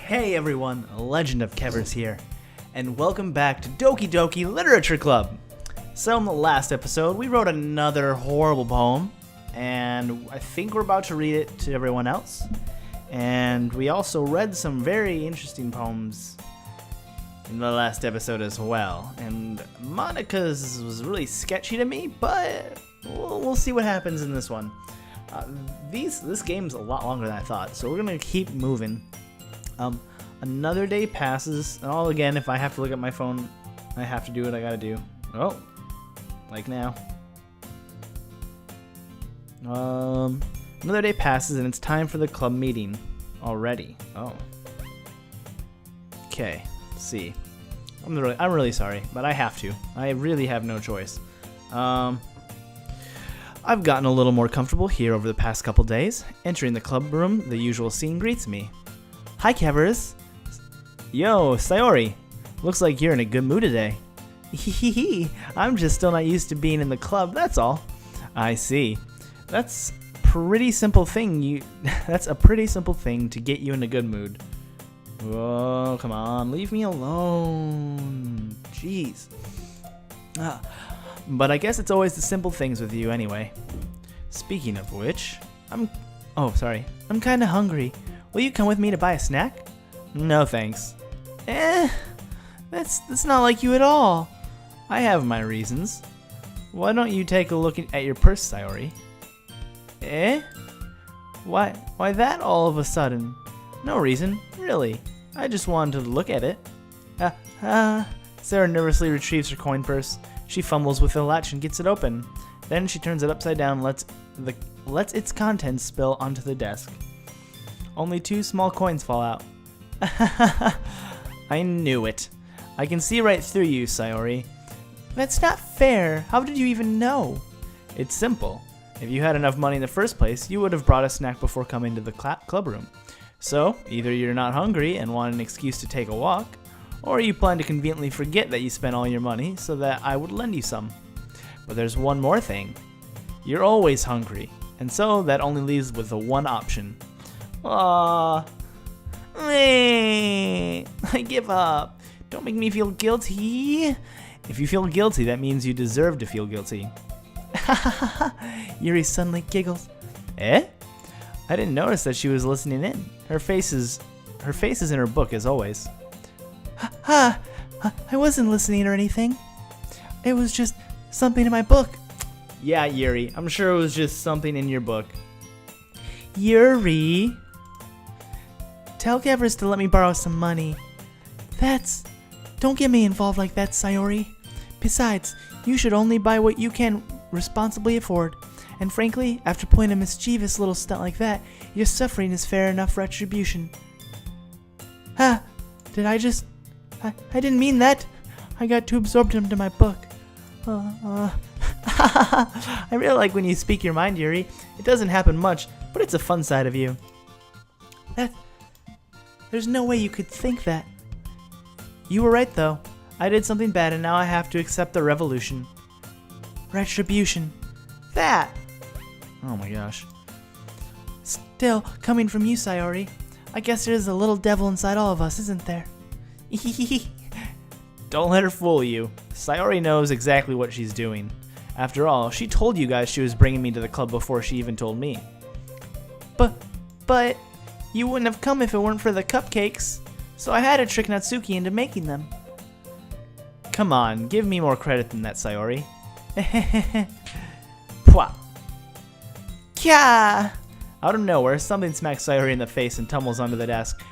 Hey everyone, Legend of Kevers here, and welcome back to Doki Literature Club. So in the last episode, we wrote another horrible poem, and I think we're about to read it to everyone else. And we also read some very interesting poems in the last episode as well. And Monica's was really sketchy to me, but we'll see what happens in this one. This game's a lot longer than I thought, so we're gonna keep moving. Another day passes, and again, if I have to look at my phone, I have to do what I gotta do. Oh, like now. Another day passes, and it's time for the club meeting already. Oh. Okay, let's see. I'm really sorry, but I have to. I really have no choice. I've gotten a little more comfortable here over the past couple days. Entering the club room, the usual scene greets me. Hi, Kevers. Yo, Sayori. Looks like you're in a good mood today. Hehehe. I'm just still not used to being in the club, that's all. I see. That's a pretty simple thing to get you in a good mood. Whoa, come on, leave me alone. Jeez. But I guess it's always the simple things with you anyway. Speaking of which, I'm kinda hungry. Will you come with me to buy a snack? No thanks. That's not like you at all. I have my reasons. Why don't you take a look at your purse, Sayori? Why that all of a sudden? No reason, really. I just wanted to look at it. Sarah nervously retrieves her coin purse. She fumbles with the latch and gets it open. Then she turns it upside down and lets its contents spill onto the desk. Only 2 small coins fall out. I knew it. I can see right through you, Sayori. That's not fair. How did you even know? It's simple. If you had enough money in the first place, you would have brought a snack before coming to the club room. So, either you're not hungry and want an excuse to take a walk, or you plan to conveniently forget that you spent all your money so that I would lend you some. But there's one more thing. You're always hungry, and so that only leaves with the one option. I give up. Don't make me feel guilty. If you feel guilty, that means you deserve to feel guilty. Yuri suddenly giggles. I didn't notice that she was listening in. Her face is in her book as always. I wasn't listening or anything. It was just something in my book. Yeah, Yuri, I'm sure it was just something in your book. Yuri, tell Kevers to let me borrow some money. Don't get me involved like that, Sayori. Besides, you should only buy what you can responsibly afford. And frankly, after pulling a mischievous little stunt like that, your suffering is fair enough retribution. Did I didn't mean that. I got too absorbed into my book. I really like when you speak your mind, Yuri. It doesn't happen much, but it's a fun side of you. There's no way you could think that. You were right, though. I did something bad, and now I have to accept the revolution. Retribution. That! Oh my gosh. Still, coming from you, Sayori, I guess there's a little devil inside all of us, isn't there? Don't let her fool you. Sayori knows exactly what she's doing. After all, she told you guys she was bringing me to the club before she even told me. But you wouldn't have come if it weren't for the cupcakes, so I had to trick Natsuki into making them. Come on, give me more credit than that, Sayori. Pwah! Kya! Out of nowhere, something smacks Sayori in the face and tumbles onto the desk.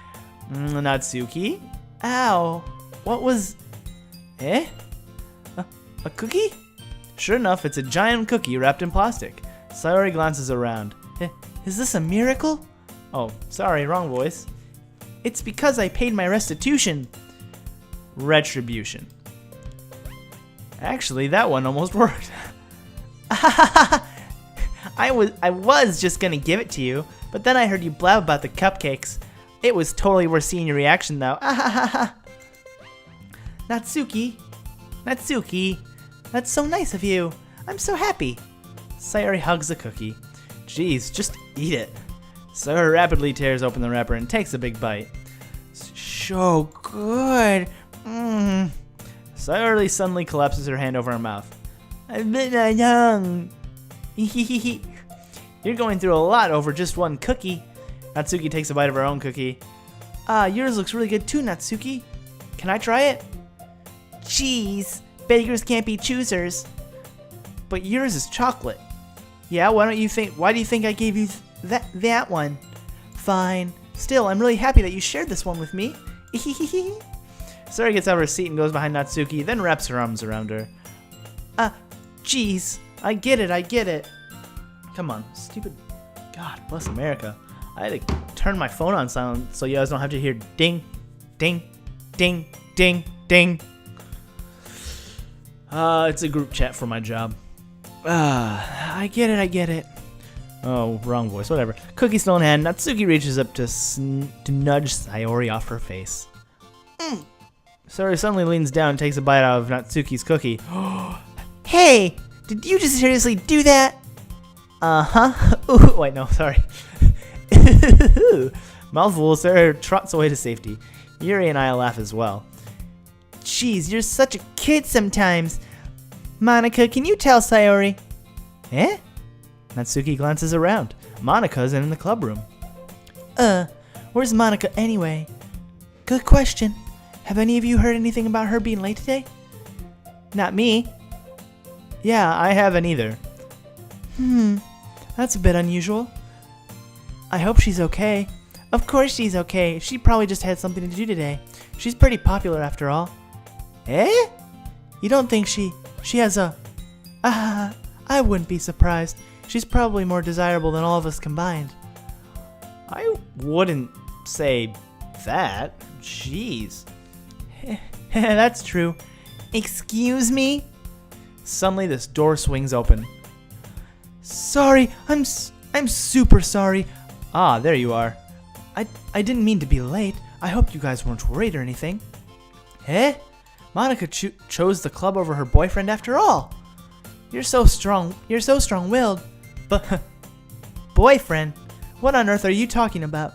Natsuki? Ow! What was... A cookie? Sure enough, it's a giant cookie wrapped in plastic. Sayori glances around. Is this a miracle? Oh, sorry, wrong voice. It's because I paid my restitution. Retribution. Actually, that one almost worked. I was just gonna give it to you, but then I heard you blab about the cupcakes. It was totally worth seeing your reaction, though. Natsuki, that's so nice of you. I'm so happy. Sayori hugs the cookie. Geez, just eat it. Sayori rapidly tears open the wrapper and takes a big bite. So good. Sayori suddenly collapses her hand over her mouth. I bit my tongue. You're going through a lot over just one cookie. Natsuki takes a bite of her own cookie. Yours looks really good too, Natsuki. Can I try it? Jeez, beggars can't be choosers. But yours is chocolate. Yeah, why do you think I gave you that one? Fine. Still, I'm really happy that you shared this one with me. Sayori gets out of her seat and goes behind Natsuki, then wraps her arms around her. Jeez. I get it. Come on, stupid. God bless America. I had to turn my phone on silent so you guys don't have to hear ding, ding, ding, ding, ding. It's a group chat for my job. I get it. Oh, wrong voice, whatever. Cookie still in hand, Natsuki reaches up to nudge Sayori off her face. Sayori suddenly leans down and takes a bite out of Natsuki's cookie. Hey, did you just seriously do that? Uh-huh. Ooh, wait, no, sorry. Mouthful, Sayori trots away to safety. Yuri and I laugh as well. Jeez, you're such a kid sometimes. Monica, can you tell Sayori? Eh? Natsuki glances around. Monica's in the club room. Where's Monica anyway? Good question. Have any of you heard anything about her being late today? Not me. Yeah, I haven't either. That's a bit unusual. I hope she's okay. Of course she's okay. She probably just had something to do today. She's pretty popular after all. Eh? You don't think she has a... I wouldn't be surprised. She's probably more desirable than all of us combined. I wouldn't say that. Jeez. That's true. Excuse me? Suddenly this door swings open. Sorry, I'm super sorry. Ah, there you are. I didn't mean to be late. I hope you guys weren't worried or anything. Eh? Monica chose the club over her boyfriend after all. You're so strong-willed. But boyfriend? What on earth are you talking about?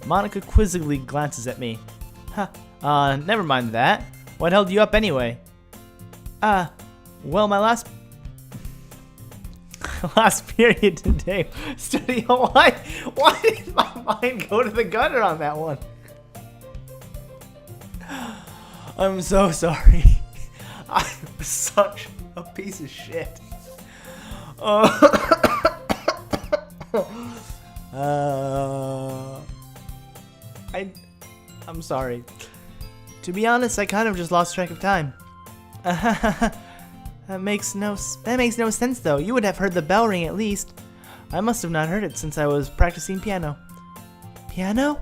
Monica quizzically glances at me. Never mind that. What held you up anyway? Well, my last period today study. Why did my mind go to the gutter on that one? I'm so sorry. I'm such a piece of shit. I'm sorry. To be honest, I kind of just lost track of time. That makes no sense though. You would have heard the bell ring at least. I must have not heard it since I was practicing piano. Piano?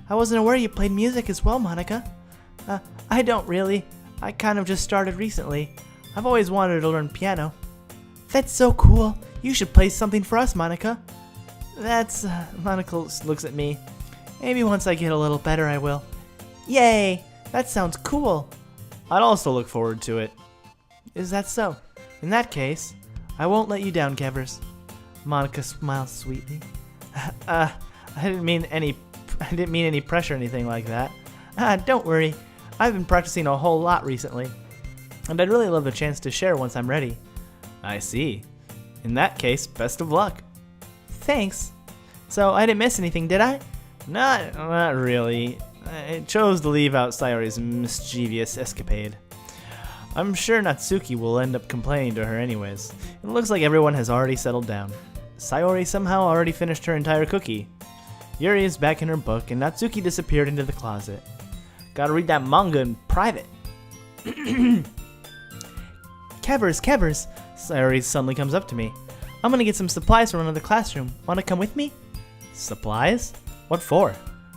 I wasn't aware you played music as well, Monica. I don't really. I kind of just started recently. I've always wanted to learn piano. That's so cool. You should play something for us, Monica. Monica looks at me. Maybe once I get a little better, I will. Yay! That sounds cool. I'd also look forward to it. Is that so? In that case, I won't let you down, Kevers. Monica smiles sweetly. I didn't mean any pressure or anything like that. Don't worry. I've been practicing a whole lot recently, and I'd really love a chance to share once I'm ready. I see. In that case, best of luck. Thanks. So I didn't miss anything, did I? Not really. I chose to leave out Sayori's mischievous escapade. I'm sure Natsuki will end up complaining to her anyways. It looks like everyone has already settled down. Sayori somehow already finished her entire cookie. Yuri is back in her book, and Natsuki disappeared into the closet. Gotta read that manga in private. Kevers, Sayori suddenly comes up to me. I'm gonna get some supplies from another classroom. Wanna come with me? Supplies? What for?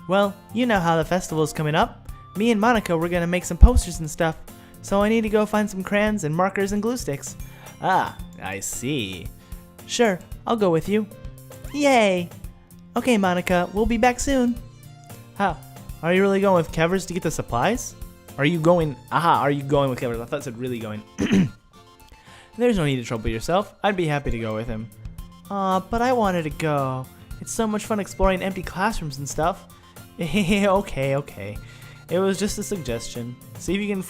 Well, you know how the festival's coming up. Me and Monica were gonna make some posters and stuff, so I need to go find some crayons and markers and glue sticks. Ah, I see. Sure, I'll go with you. Yay! Okay, Monica, we'll be back soon. Are you really going with Kevers to get the supplies? Are you going with Kevers? I thought it said really going. There's no need to trouble yourself. I'd be happy to go with him. Aw, but I wanted to go. It's so much fun exploring empty classrooms and stuff. Okay, okay. It was just a suggestion. See if you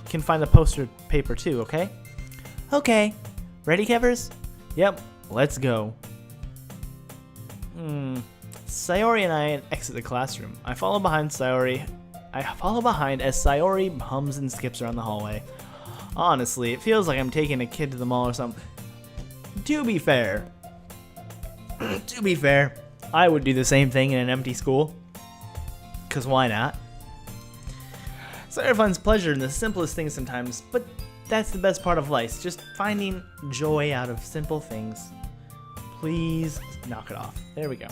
can find the poster paper too, okay? Okay. Ready, Kevers? Yep, let's go. Sayori and I exit the classroom. I follow behind as Sayori hums and skips around the hallway. Honestly, it feels like I'm taking a kid to the mall or something. To be fair, I would do the same thing in an empty school. 'Cause why not? Sayori finds pleasure in the simplest things sometimes, but that's the best part of life, just finding joy out of simple things. Please knock it off. There we go.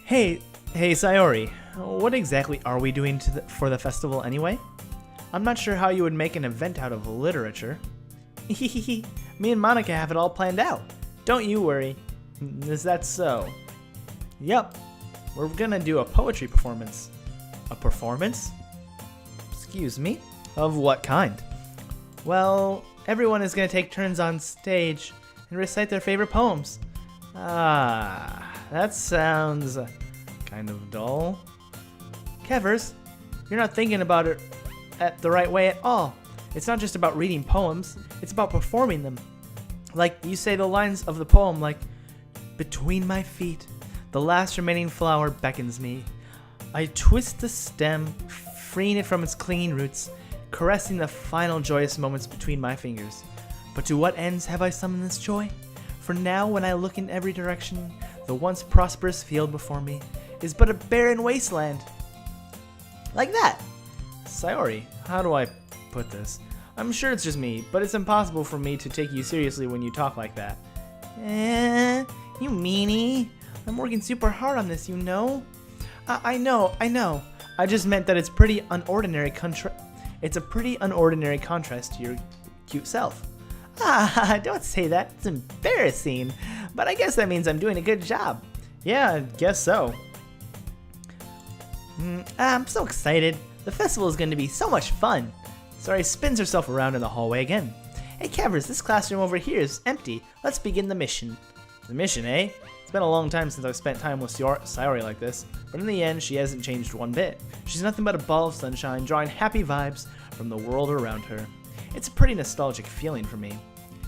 Hey Sayori, what exactly are we doing for the festival anyway? I'm not sure how you would make an event out of literature. Me and Monica have it all planned out. Don't you worry. Is that so? Yep. We're gonna do a poetry performance. A performance? Excuse me? Of what kind? Well, everyone is gonna take turns on stage and recite their favorite poems. That sounds kind of dull. Kevers, you're not thinking about it the right way at all. It's not just about reading poems, it's about performing them. Like, you say the lines of the poem like, between my feet, the last remaining flower beckons me. I twist the stem, freeing it from its clinging roots, caressing the final joyous moments between my fingers. But to what ends have I summoned this joy? For now, when I look in every direction, the once prosperous field before me is but a barren wasteland. Like that. Sayori, how do I put this? I'm sure it's just me, but it's impossible for me to take you seriously when you talk like that. You meanie. I'm working super hard on this, you know? I know. I just meant that it's a pretty unordinary contrast to your cute self. Don't say that. It's embarrassing. But I guess that means I'm doing a good job. Yeah, I guess so. I'm so excited. The festival is going to be so much fun. Sayori spins herself around in the hallway again. Hey, Kevers, this classroom over here is empty. Let's begin the mission. The mission, eh? It's been a long time since I've spent time with Sayori like this, but in the end, she hasn't changed one bit. She's nothing but a ball of sunshine, drawing happy vibes from the world around her. It's a pretty nostalgic feeling for me.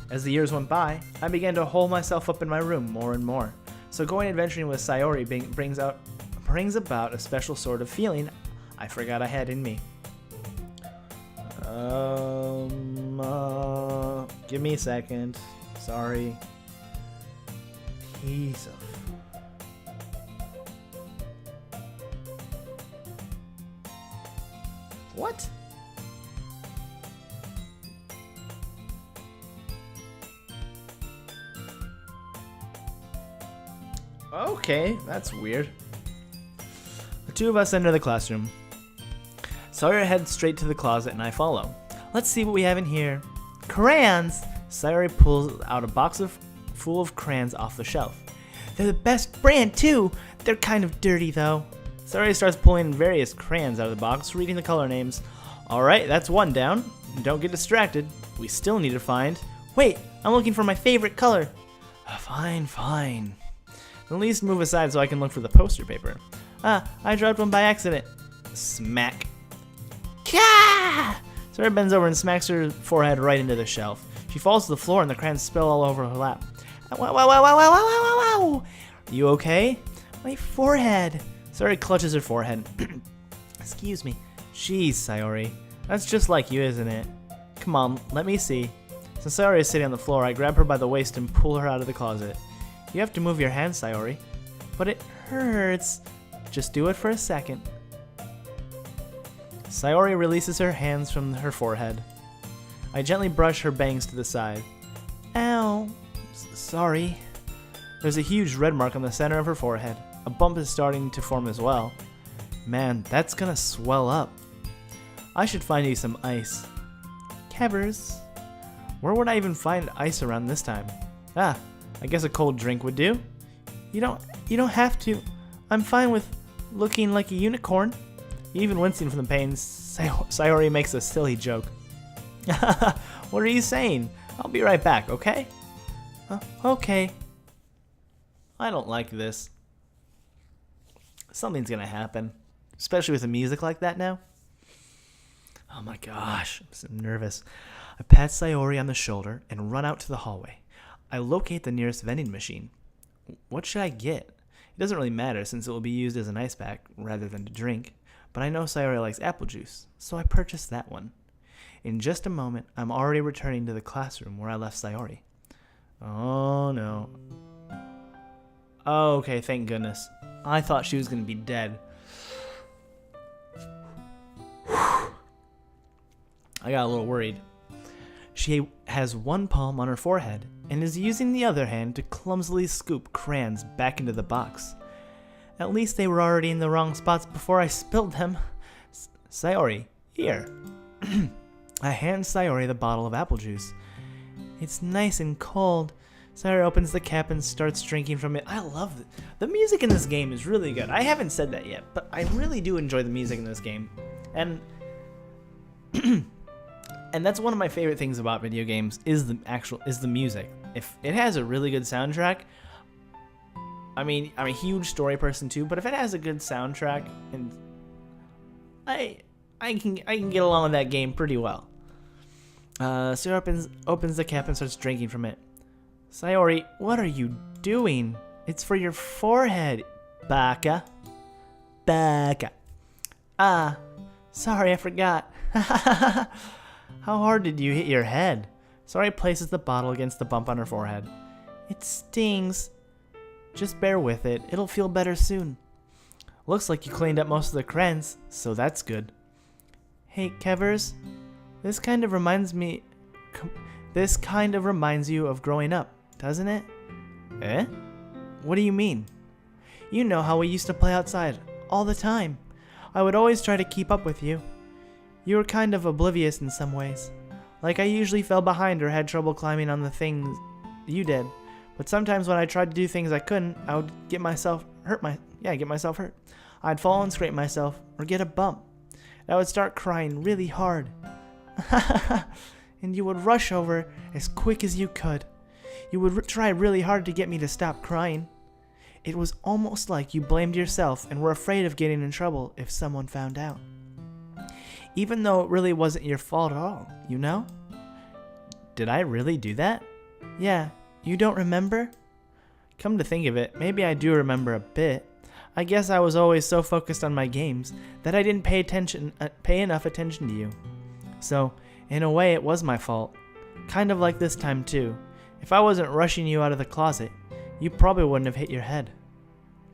As the years went by, I began to hole myself up in my room more and more, so going adventuring with Sayori brings about a special sort of feeling I forgot I had in me. Give me a second. Sorry. Piece of... What? Okay, that's weird. The two of us enter the classroom. Sayori heads straight to the closet and I follow. Let's see what we have in here. Crayons! Sayori pulls out a box full of crayons off the shelf. They're the best brand too! They're kind of dirty though. Sayori starts pulling various crayons out of the box, reading the color names. Alright, that's one down. Don't get distracted. We still need to find... Wait, I'm looking for my favorite color. Fine. At least move aside so I can look for the poster paper. I dropped one by accident. Smack. Kah! Sayori bends over and smacks her forehead right into the shelf. She falls to the floor and the crayons spill all over her lap. Wow. You okay? My forehead. Sayori clutches her forehead. Excuse me. Jeez, Sayori. That's just like you, isn't it? Come on, let me see. Since Sayori is sitting on the floor, I grab her by the waist and pull her out of the closet. You have to move your hands, Sayori. But it hurts. Just do it for a second. Sayori releases her hands from her forehead. I gently brush her bangs to the side. Ow. Sorry. There's a huge red mark on the center of her forehead. A bump is starting to form as well. Man, that's gonna swell up. I should find you some ice. Kevers. Where would I even find ice around this time? I guess a cold drink would do. You don't have to. I'm fine with looking like a unicorn. Even wincing from the pain, Sayori makes a silly joke. What are you saying? I'll be right back, okay? Okay. I don't like this. Something's gonna happen. Especially with the music like that now. Oh my gosh, I'm so nervous. I pat Sayori on the shoulder and run out to the hallway. I locate the nearest vending machine. What should I get? It doesn't really matter since it will be used as an ice pack rather than to drink, but I know Sayori likes apple juice, so I purchase that one. In just a moment, I'm already returning to the classroom where I left Sayori. Oh no. Oh, okay, thank goodness. I thought she was going to be dead. I got a little worried. She has one palm on her forehead and is using the other hand to clumsily scoop crayons back into the box. At least they were already in the wrong spots before I spilled them. Sayori, here. I hand Sayori the bottle of apple juice. It's nice and cold. Sayori opens the cap and starts drinking from it. I love it. The music in this game is really good. I haven't said that yet, but I really do enjoy the music in this game. And and that's one of my favorite things about video games is the music. If it has a really good soundtrack, I mean, I'm a huge story person too, but if it has a good soundtrack, and I can get along with that game pretty well. Sayori opens the cap and starts drinking from it. Sayori, what are you doing? It's for your forehead, baka. Baka. Ah, sorry, I forgot. How hard did you hit your head? Sayori places the bottle against the bump on her forehead. It stings. Just bear with it. It'll feel better soon. Looks like you cleaned up most of the crayons, so that's good. Hey, Kevers. This kind of reminds you of growing up, doesn't it? Eh? What do you mean? You know how we used to play outside, all the time. I would always try to keep up with you. You were kind of oblivious in some ways. Like I usually fell behind or had trouble climbing on the things you did. But sometimes when I tried to do things I couldn't, I would get myself hurt. I'd fall and scrape myself or get a bump. And I would start crying really hard. And you would rush over as quick as you could. You would try really hard to get me to stop crying. It was almost like you blamed yourself and were afraid of getting in trouble if someone found out. Even though it really wasn't your fault at all, you know? Did I really do that? Yeah, you don't remember? Come to think of it, maybe I do remember a bit. I guess I was always so focused on my games that I didn't pay enough attention to you. So, in a way, it was my fault. Kind of like this time too. If I wasn't rushing you out of the closet, you probably wouldn't have hit your head.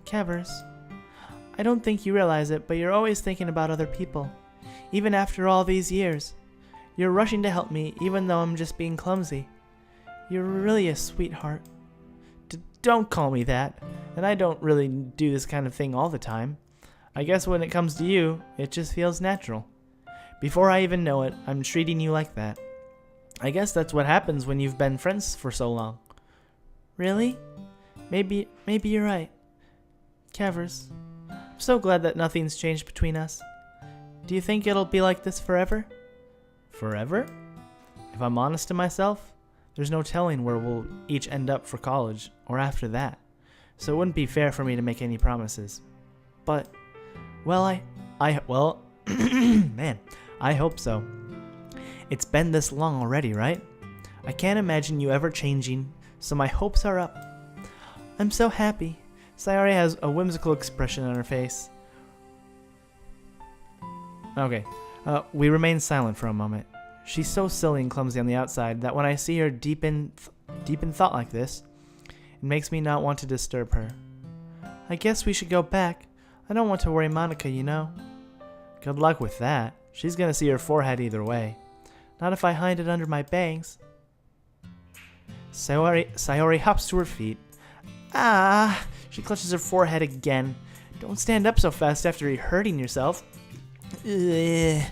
Kevers, I don't think you realize it, but you're always thinking about other people. Even after all these years, you're rushing to help me even though I'm just being clumsy. You're really a sweetheart. Don't call me that, and I don't really do this kind of thing all the time. I guess when it comes to you, it just feels natural. Before I even know it, I'm treating you like that. I guess that's what happens when you've been friends for so long. Really? Maybe you're right. Kevers, I'm so glad that nothing's changed between us. Do you think it'll be like this forever? Forever? If I'm honest to myself, there's no telling where we'll each end up for college or after that. So it wouldn't be fair for me to make any promises. But, well, man, I hope so. It's been this long already, right? I can't imagine you ever changing, so my hopes are up. I'm so happy. Sayori has a whimsical expression on her face. Okay, we remain silent for a moment. She's so silly and clumsy on the outside that when I see her deep in thought like this, it makes me not want to disturb her. I guess we should go back. I don't want to worry Monica, you know. Good luck with that. She's gonna see her forehead either way. Not if I hide it under my bangs. Sayori hops to her feet. Ah! She clutches her forehead again. Don't stand up so fast after you're hurting yourself. Ugh.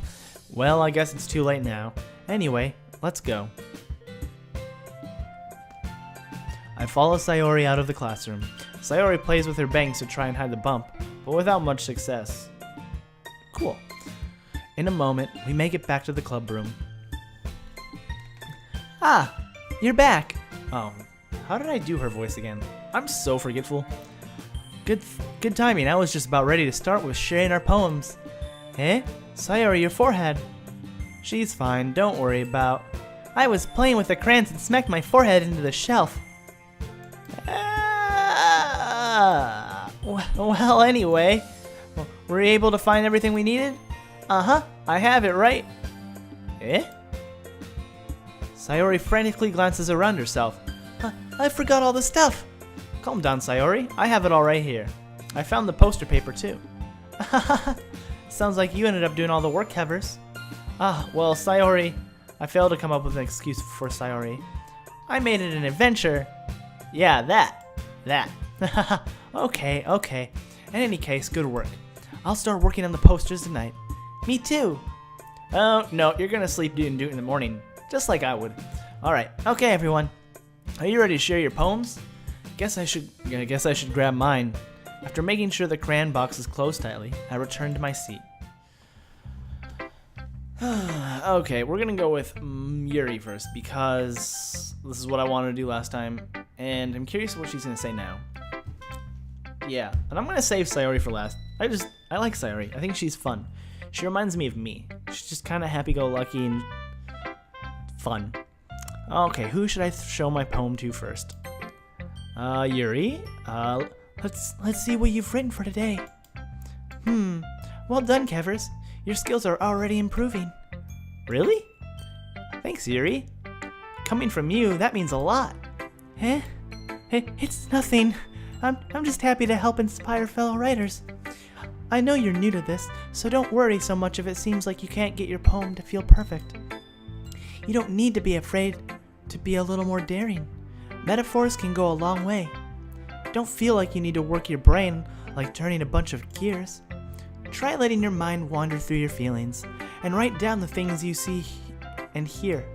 Well, I guess it's too late now. Anyway, let's go. I follow Sayori out of the classroom. Sayori plays with her bangs to try and hide the bump, but without much success. Cool. In a moment, we make it back to the club room. Ah, you're back. Oh, how did I do her voice again? I'm so forgetful. Good timing. I was just about ready to start with sharing our poems. Eh? Sayori, your forehead. She's fine. Don't worry about. I was playing with the crayons and smacked my forehead into the shelf. Well, anyway, were you able to find everything we needed? Uh-huh. I have it right. Eh? Sayori frantically glances around herself. I forgot all the stuff. Calm down, Sayori. I have it all right here. I found the poster paper, too. Sounds like you ended up doing all the work, Kevers. Well, Sayori, I failed to come up with an excuse for Sayori. I made it an adventure. Yeah, that. Okay. In any case, good work. I'll start working on the posters tonight. Me too. Oh, no, you're gonna sleep and do it in the morning, just like I would. Alright, okay, everyone. Are you ready to share your poems? Guess I should grab mine. After making sure the crayon box is closed tightly, I returned to my seat. Okay, we're gonna go with Yuri first because this is what I wanted to do last time, and I'm curious what she's gonna say now. Yeah, and I'm gonna save Sayori for last. I like Sayori. I think she's fun. She reminds me of me. She's just kind of happy-go-lucky and fun. Okay, who should I show my poem to first? Yuri. Let's see what you've written for today. Well done, Kevers. Your skills are already improving. Really? Thanks, Yuri. Coming from you, that means a lot. Eh? It's nothing. I'm just happy to help inspire fellow writers. I know you're new to this, so don't worry so much if it seems like you can't get your poem to feel perfect. You don't need to be afraid to be a little more daring. Metaphors can go a long way. Don't feel like you need to work your brain like turning a bunch of gears. Try letting your mind wander through your feelings and write down the things you see and hear.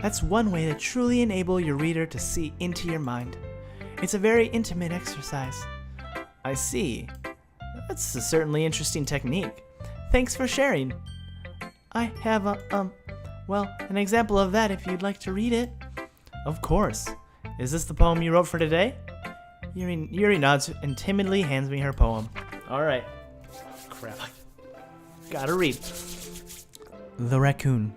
That's one way to truly enable your reader to see into your mind. It's a very intimate exercise. I see. That's a certainly interesting technique. Thanks for sharing. I have an example of that if you'd like to read it. Of course. Is this the poem you wrote for today? Yuri nods and timidly hands me her poem. Alright. Oh, crap. Gotta read. The Raccoon.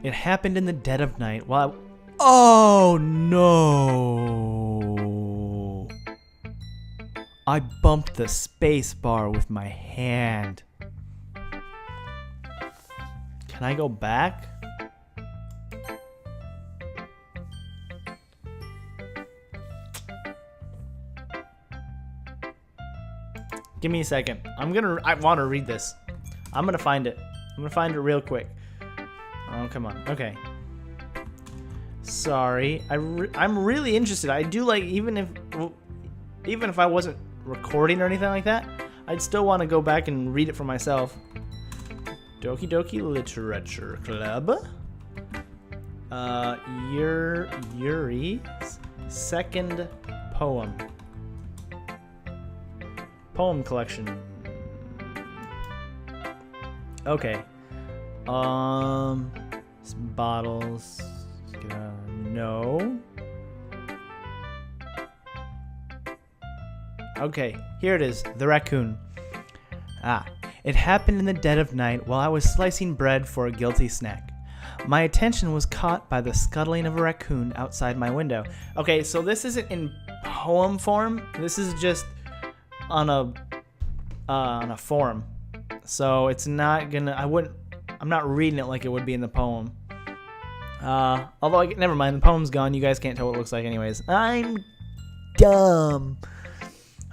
It happened in the dead of night while Oh no! I bumped the space bar with my hand. Can I go back? Give me a second. I want to read this. I'm gonna find it. I'm gonna find it real quick. Oh, come on. Okay. Sorry. I'm really interested. I do like, even if I wasn't recording or anything like that, I'd still want to go back and read it for myself. Doki Doki Literature Club. Yuri's second poem. Poem collection. Okay. Bottles. No. Okay, here it is. The Raccoon. It happened in the dead of night while I was slicing bread for a guilty snack. My attention was caught by the scuttling of a raccoon outside my window. Okay, so this isn't in poem form. This is just on a forum. So it's not gonna. I'm not reading it like it would be in the poem. Although never mind. The poem's gone. You guys can't tell what it looks like, anyways. I'm dumb.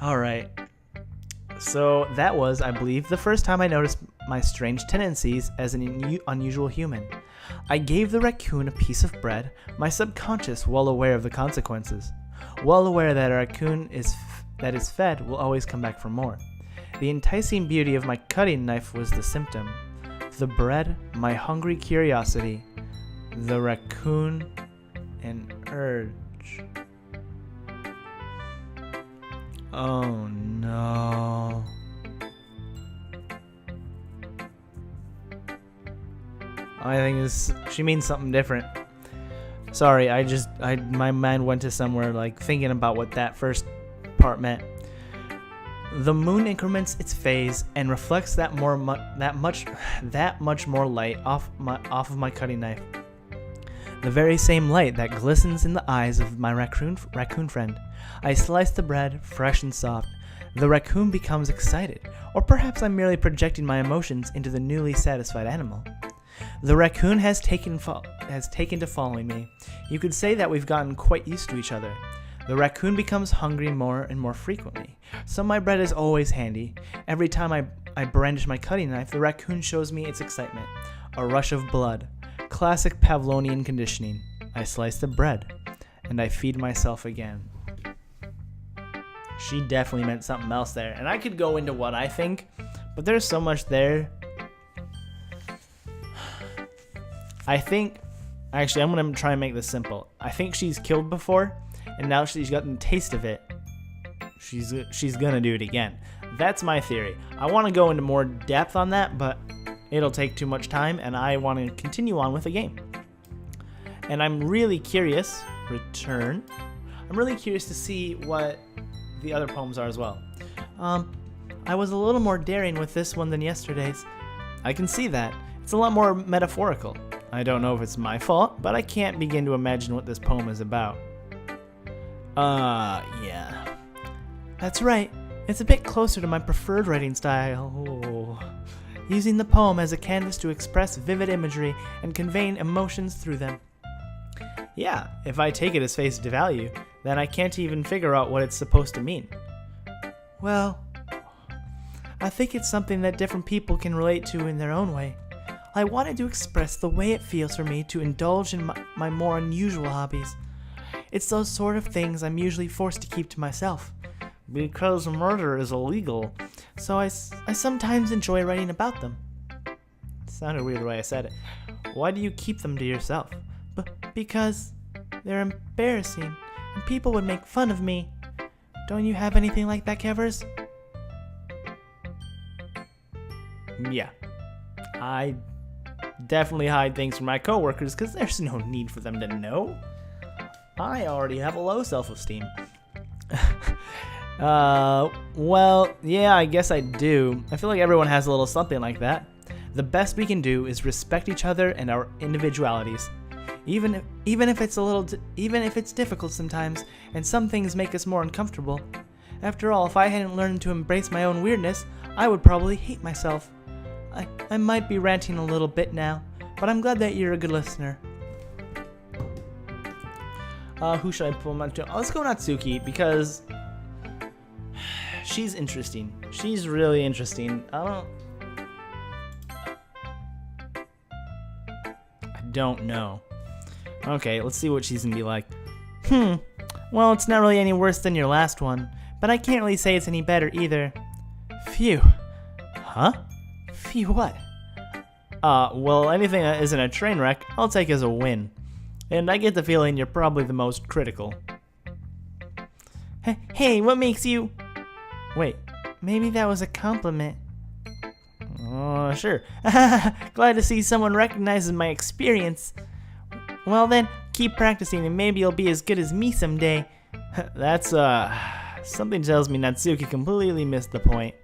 All right. So that was, I believe, the first time I noticed my strange tendencies as an unusual human. I gave the raccoon a piece of bread, my subconscious well aware of the consequences. Well aware that a raccoon that is fed will always come back for more. The enticing beauty of my cutting knife was the symptom. The bread, my hungry curiosity. The raccoon, an urge. Oh no. I think she means something different. Sorry, my mind went to somewhere like thinking about what that first part meant. The moon increments its phase and reflects that much more light off of my cutting knife. The very same light that glistens in the eyes of my raccoon friend. I slice the bread, fresh and soft. The raccoon becomes excited, or perhaps I'm merely projecting my emotions into the newly satisfied animal. The raccoon has taken to following me. You could say that we've gotten quite used to each other. The raccoon becomes hungry more and more frequently, so my bread is always handy. Every time I brandish my cutting knife, the raccoon shows me its excitement. A rush of blood. Classic Pavlovian conditioning. I slice the bread, and I feed myself again. She definitely meant something else there, and I could go into what I think, but there's so much there. Actually, I'm going to try and make this simple. I think she's killed before, and now she's gotten a taste of it. She's going to do it again. That's my theory. I want to go into more depth on that, but it'll take too much time, and I want to continue on with the game. And I'm really curious, I'm really curious to see what the other poems are as well. I was a little more daring with this one than yesterday's. I can see that. It's a lot more metaphorical. I don't know if it's my fault, but I can't begin to imagine what this poem is about. Yeah. That's right. It's a bit closer to my preferred writing style. Oh. Using the poem as a canvas to express vivid imagery and conveying emotions through them. Yeah, if I take it as face value, then I can't even figure out what it's supposed to mean. Well, I think it's something that different people can relate to in their own way. I wanted to express the way it feels for me to indulge in my more unusual hobbies. It's those sort of things I'm usually forced to keep to myself. Because murder is illegal, so I sometimes enjoy writing about them. It sounded weird the way I said it. Why do you keep them to yourself? Because they're embarrassing, and people would make fun of me. Don't you have anything like that, Kevers? Yeah. I definitely hide things from my coworkers because there's no need for them to know. I already have a low self-esteem. Well, yeah, I guess I do. I feel like everyone has a little something like that. The best we can do is respect each other and our individualities. Even if it's difficult sometimes, and some things make us more uncomfortable. After all, if I hadn't learned to embrace my own weirdness, I would probably hate myself. I might be ranting a little bit now, but I'm glad that you're a good listener. Who should I pull on to? Let's go Natsuki, because she's interesting. She's really interesting. I don't know. Okay, let's see what she's gonna be like. Well, it's not really any worse than your last one, but I can't really say it's any better either. Phew. Huh? Phew what? Well, anything that isn't a train wreck, I'll take as a win. And I get the feeling you're probably the most critical. Hey, what makes you... Wait, maybe that was a compliment. Oh, sure. Glad to see someone recognizes my experience. Well then, keep practicing and maybe you'll be as good as me someday. That's, something tells me Natsuki completely missed the point.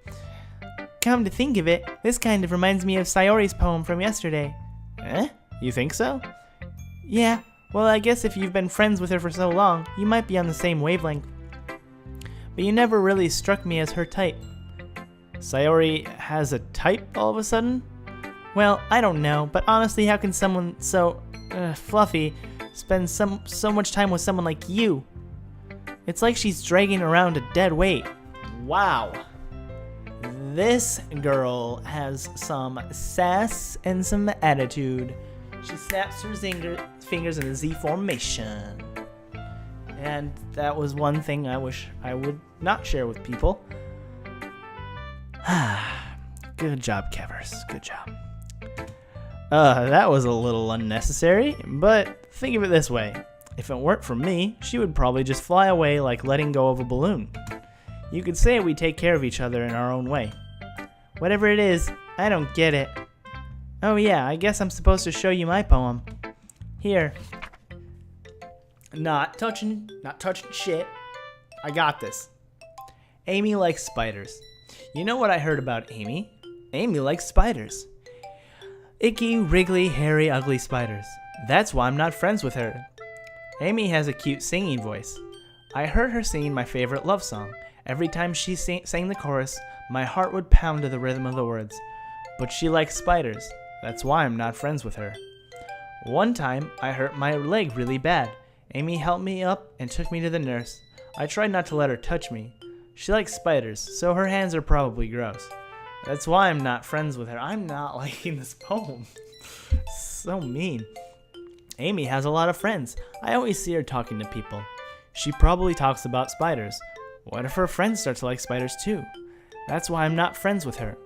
Come to think of it, this kind of reminds me of Sayori's poem from yesterday. Eh? You think so? Yeah, well I guess if you've been friends with her for so long, you might be on the same wavelength. But you never really struck me as her type. Sayori has a type all of a sudden? Well, I don't know, but honestly, how can someone so fluffy spend so much time with someone like you? It's like she's dragging around a dead weight. Wow. This girl has some sass and some attitude. She snaps her fingers in a Z formation. And that was one thing I wish I would not share with people. Good job, Kevers. Good job. That was a little unnecessary, but think of it this way. If it weren't for me, she would probably just fly away like letting go of a balloon. You could say we take care of each other in our own way. Whatever it is, I don't get it. Oh yeah, I guess I'm supposed to show you my poem. Here. Not touching shit. I got this. Amy likes spiders. You know what I heard about Amy? Amy likes spiders. Icky, wriggly, hairy, ugly spiders. That's why I'm not friends with her. Amy has a cute singing voice. I heard her singing my favorite love song. Every time she sang the chorus, my heart would pound to the rhythm of the words. But she likes spiders. That's why I'm not friends with her. One time, I hurt my leg really bad. Amy helped me up and took me to the nurse. I tried not to let her touch me. She likes spiders, so her hands are probably gross. That's why I'm not friends with her. I'm not liking this poem. So mean. Amy has a lot of friends. I always see her talking to people. She probably talks about spiders. What if her friends start to like spiders too? That's why I'm not friends with her.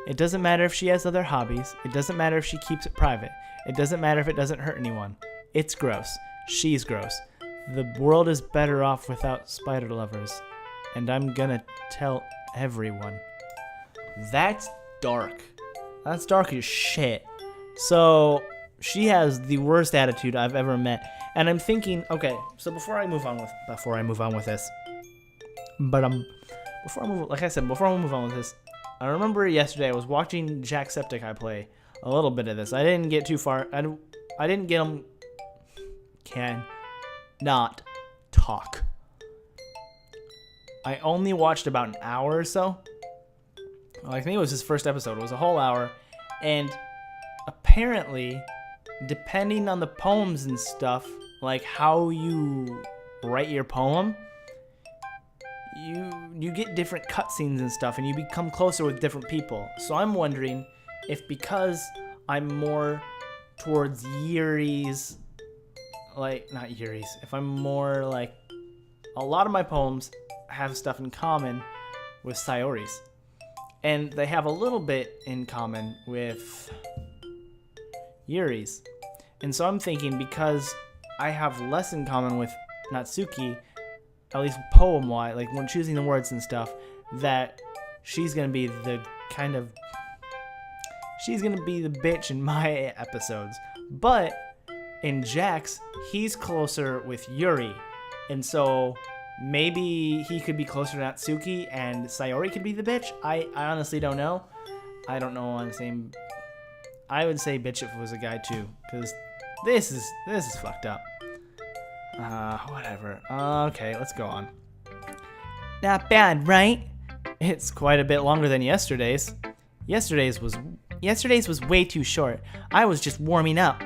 It doesn't matter if she has other hobbies. It doesn't matter if she keeps it private. It doesn't matter if it doesn't hurt anyone. It's gross. She's gross. The world is better off without spider lovers. And I'm gonna tell everyone. That's dark. That's dark as shit. So, she has the worst attitude I've ever met. And I'm thinking, okay, so before I move on with this, before I move on with this, I remember yesterday I was watching Jacksepticeye play a little bit of this. I didn't get too far. I didn't get him. Can not talk. I only watched about an hour or so. I think it was his first episode. It was a whole hour. And apparently, depending on the poems and stuff, like how you write your poem, you get different cutscenes and stuff, and you become closer with different people. So I'm wondering if because I'm more towards Yuri's, if I'm more like, a lot of my poems have stuff in common with Sayori's. And they have a little bit in common with Yuri's. And so I'm thinking because I have less in common with Natsuki, at least poem-wise, like when choosing the words and stuff, that she's going to be the bitch in my episodes. But in Jax, he's closer with Yuri. And so maybe he could be closer to Natsuki and Sayori could be the bitch. I honestly don't know. I don't know on the same. I would say bitch if it was a guy too, because this is fucked up. Whatever. Okay, let's go on. Not bad, right? It's quite a bit longer than yesterday's. Yesterday's was way too short. I was just warming up.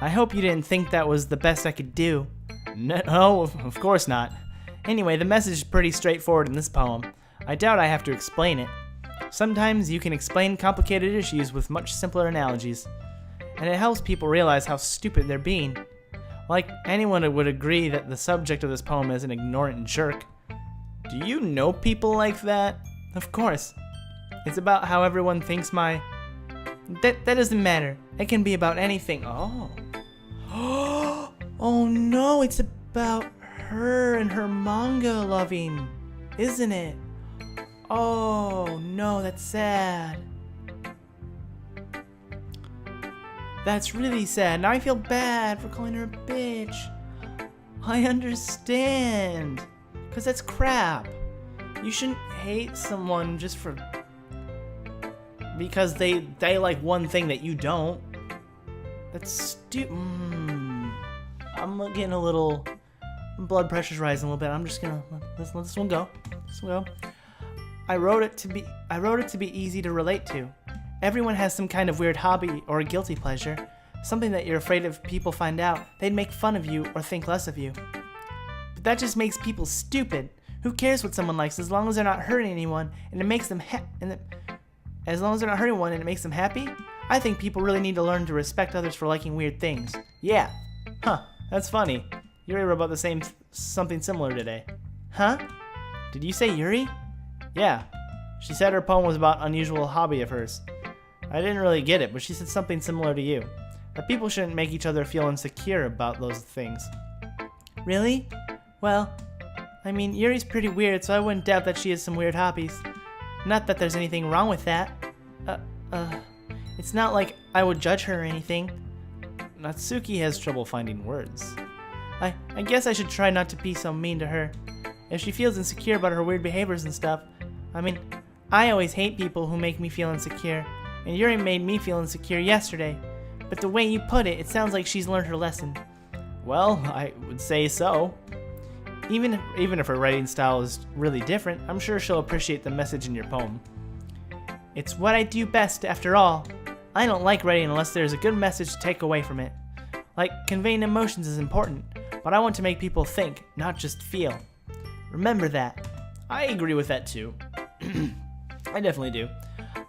I hope you didn't think that was the best I could do. No, of course not. Anyway, the message is pretty straightforward in this poem. I doubt I have to explain it. Sometimes you can explain complicated issues with much simpler analogies, and it helps people realize how stupid they're being. Like, anyone would agree that the subject of this poem is an ignorant jerk. Do you know people like that? Of course. It's about how everyone thinks That doesn't matter. It can be about anything. Oh. Oh no, it's about her and her manga loving, isn't it? Oh no, that's sad. That's really sad. Now I feel bad for calling her a bitch. I understand. Because that's crap. You shouldn't hate someone just because they like one thing that you don't. That's stupid. I'm getting a little. Blood pressure's rising a little bit. I'm just gonna let this one go. I wrote it to be easy to relate to. Everyone has some kind of weird hobby or a guilty pleasure, something that you're afraid if people find out, they'd make fun of you or think less of you. But that just makes people stupid. Who cares what someone likes as long as they're not hurting anyone and it makes them as long as they're not hurting anyone and it makes them happy? I think people really need to learn to respect others for liking weird things. Yeah. Huh. That's funny. Yuri wrote about something similar today. Huh? Did you say Yuri? Yeah. She said her poem was about an unusual hobby of hers. I didn't really get it, but she said something similar to you. That people shouldn't make each other feel insecure about those things. Really? Well, I mean, Yuri's pretty weird, so I wouldn't doubt that she has some weird hobbies. Not that there's anything wrong with that. It's not like I would judge her or anything. Natsuki has trouble finding words. I guess I should try not to be so mean to her. If she feels insecure about her weird behaviors and stuff, I mean, I always hate people who make me feel insecure, and Yuri made me feel insecure yesterday. But the way you put it, it sounds like she's learned her lesson. Well, I would say so. Even if her writing style is really different, I'm sure she'll appreciate the message in your poem. It's what I do best, after all. I don't like writing unless there's a good message to take away from it. Like, conveying emotions is important, but I want to make people think, not just feel. Remember that. I agree with that too. I definitely do.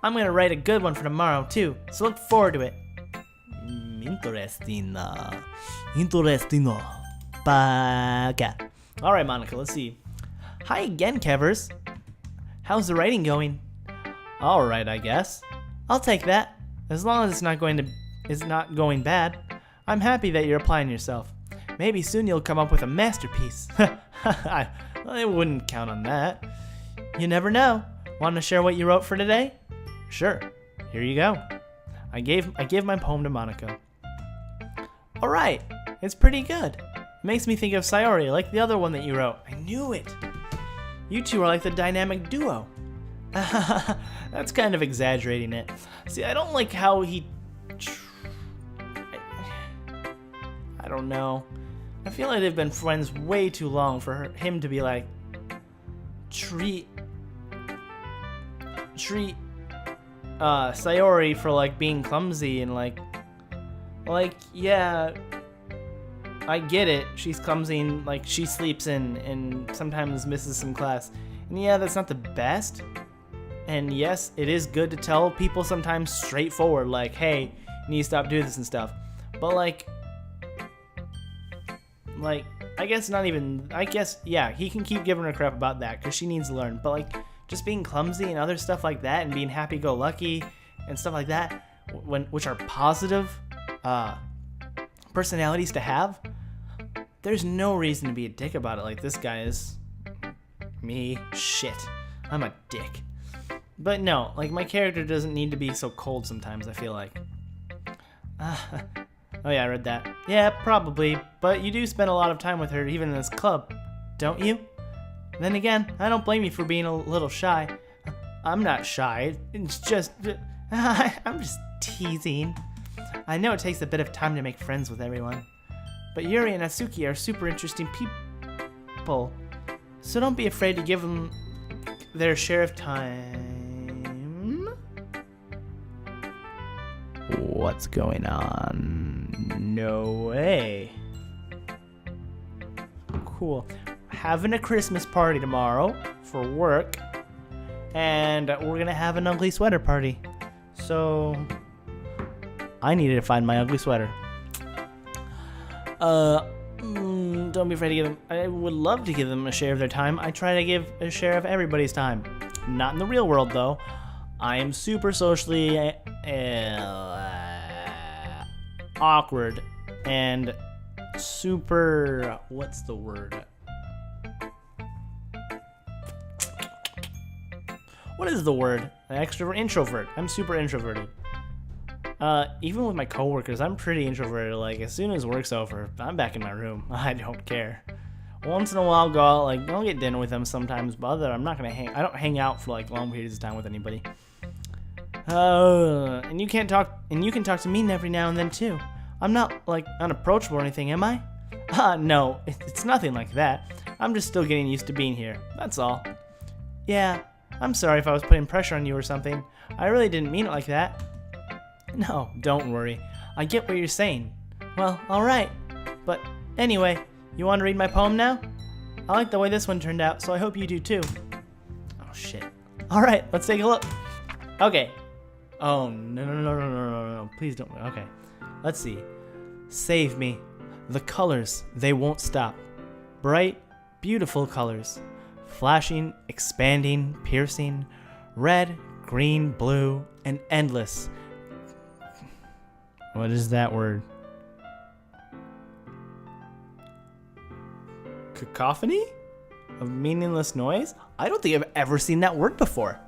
I'm gonna write a good one for tomorrow too, so look forward to it. Interesting. Baka. Alright, Monica, let's see. Hi again, Kevers. How's the writing going? Alright, I guess. I'll take that. As long as it's not going bad. I'm happy that you're applying yourself. Maybe soon you'll come up with a masterpiece. I wouldn't count on that. You never know. Want to share what you wrote for today? Sure. Here you go. I gave my poem to Monica. Alright, it's pretty good. It makes me think of Sayori, like the other one that you wrote. I knew it. You two are like the dynamic duo. That's kind of exaggerating it. See, I don't like how he... I don't know. I feel like they've been friends way too long for him to be like... Treat Sayori for like being clumsy and like yeah, I get it, she's clumsy and like she sleeps in and sometimes misses some class, and yeah, that's not the best, and yes, it is good to tell people sometimes straightforward like, hey, you need to stop doing this and stuff, but like I guess yeah, he can keep giving her crap about that because she needs to learn, but like just being clumsy and other stuff like that and being happy-go-lucky and stuff like that, which are positive personalities to have, there's no reason to be a dick about it like this guy is. Me, shit, I'm a dick. But no, like my character doesn't need to be so cold sometimes, I feel like. Oh yeah, I read that. Yeah, probably, but you do spend a lot of time with her even in this club, don't you? Then again, I don't blame you for being a little shy. I'm not shy, it's just... I'm just teasing. I know it takes a bit of time to make friends with everyone, but Yuri and Atsuki are super interesting people, so don't be afraid to give them their share of time. What's going on? No way. Cool. Having a Christmas party tomorrow for work, and we're gonna have an ugly sweater party, so I needed to find my ugly sweater. Don't be afraid to give them. I would love to give them a share of their time. I try to give a share of everybody's time, not in the real world though. I am super socially awkward and super, what's the word? What is the word? Extrovert? Introvert. I'm super introverted. Even with my coworkers, I'm pretty introverted. Like, as soon as work's over, I'm back in my room. I don't care. Once in a while, I'll go out, like, I'll get dinner with them sometimes, but other, I don't hang out for, like, long periods of time with anybody. And you can talk to me every now and then, too. I'm not, like, unapproachable or anything, am I? No, it's nothing like that. I'm just still getting used to being here, that's all. Yeah, I'm sorry if I was putting pressure on you or something. I really didn't mean it like that. No, don't worry. I get what you're saying. Well, alright. But anyway, you want to read my poem now? I like the way this one turned out, so I hope you do too. Oh shit. Alright, let's take a look. Okay. Oh, no. Please don't. Okay. Let's see. Save me. The colors, they won't stop. Bright, beautiful colors. Flashing, expanding, piercing. Red, green, blue, and endless. What is that word? Cacophony? Of meaningless noise? I don't think I've ever seen that word before.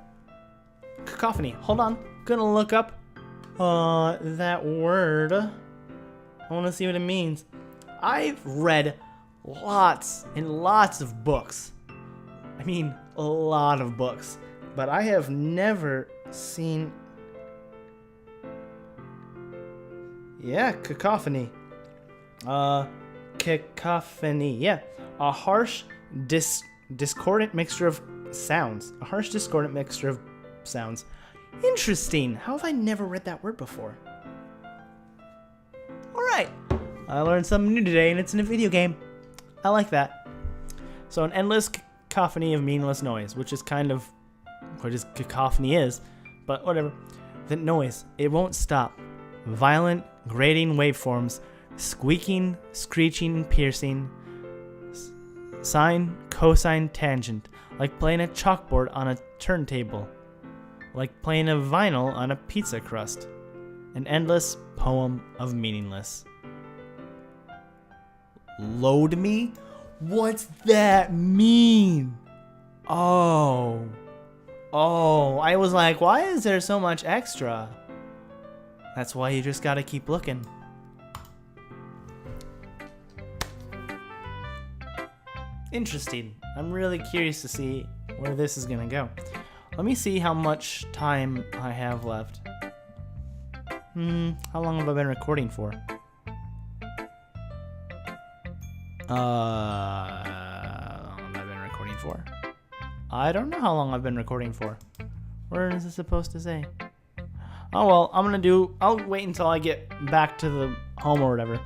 Cacophony. Hold on. Gonna look up that word. I want to see what it means. I've read lots and lots of books. I mean, a lot of books. but I have never seen... Yeah, cacophony. Cacophony, yeah. A harsh, discordant mixture of sounds. A harsh, discordant mixture of sounds. Interesting. How have I never read that word before? Alright. I learned something new today, and it's in a video game. I like that. So an endless cacophony of meaningless noise, which is kind of what cacophony is, but whatever. The noise, it won't stop. Violent, grating waveforms, squeaking, screeching, piercing, sine, cosine, tangent, like playing a chalkboard on a turntable, like playing a vinyl on a pizza crust. An endless poem of meaningless. Load me? What's that mean? Oh, I was like, why is there so much extra? That's why you just gotta keep looking. Interesting. I'm really curious to see where this is gonna go. Let me see how much time I have left. How long have I been recording for? How long have I been recording for? I don't know how long I've been recording for. Where is this supposed to say? Oh well, I'll wait until I get back to the home or whatever.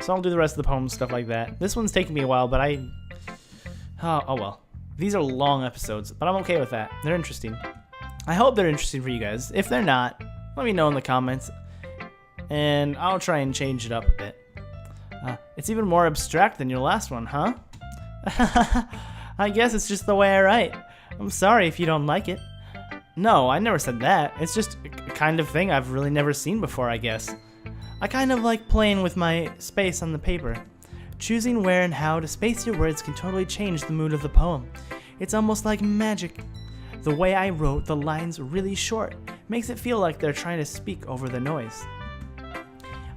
So I'll do the rest of the poems, stuff like that. This one's taking me a while, but oh well. These are long episodes, but I'm okay with that. They're interesting. I hope they're interesting for you guys. If they're not, let me know in the comments, and I'll try and change it up a bit. It's even more abstract than your last one, huh? I guess it's just the way I write. I'm sorry if you don't like it. No, I never said that. It's just a kind of thing I've really never seen before, I guess. I kind of like playing with my space on the paper. Choosing where and how to space your words can totally change the mood of the poem. It's almost like magic. The way I wrote the lines really short makes it feel like they're trying to speak over the noise.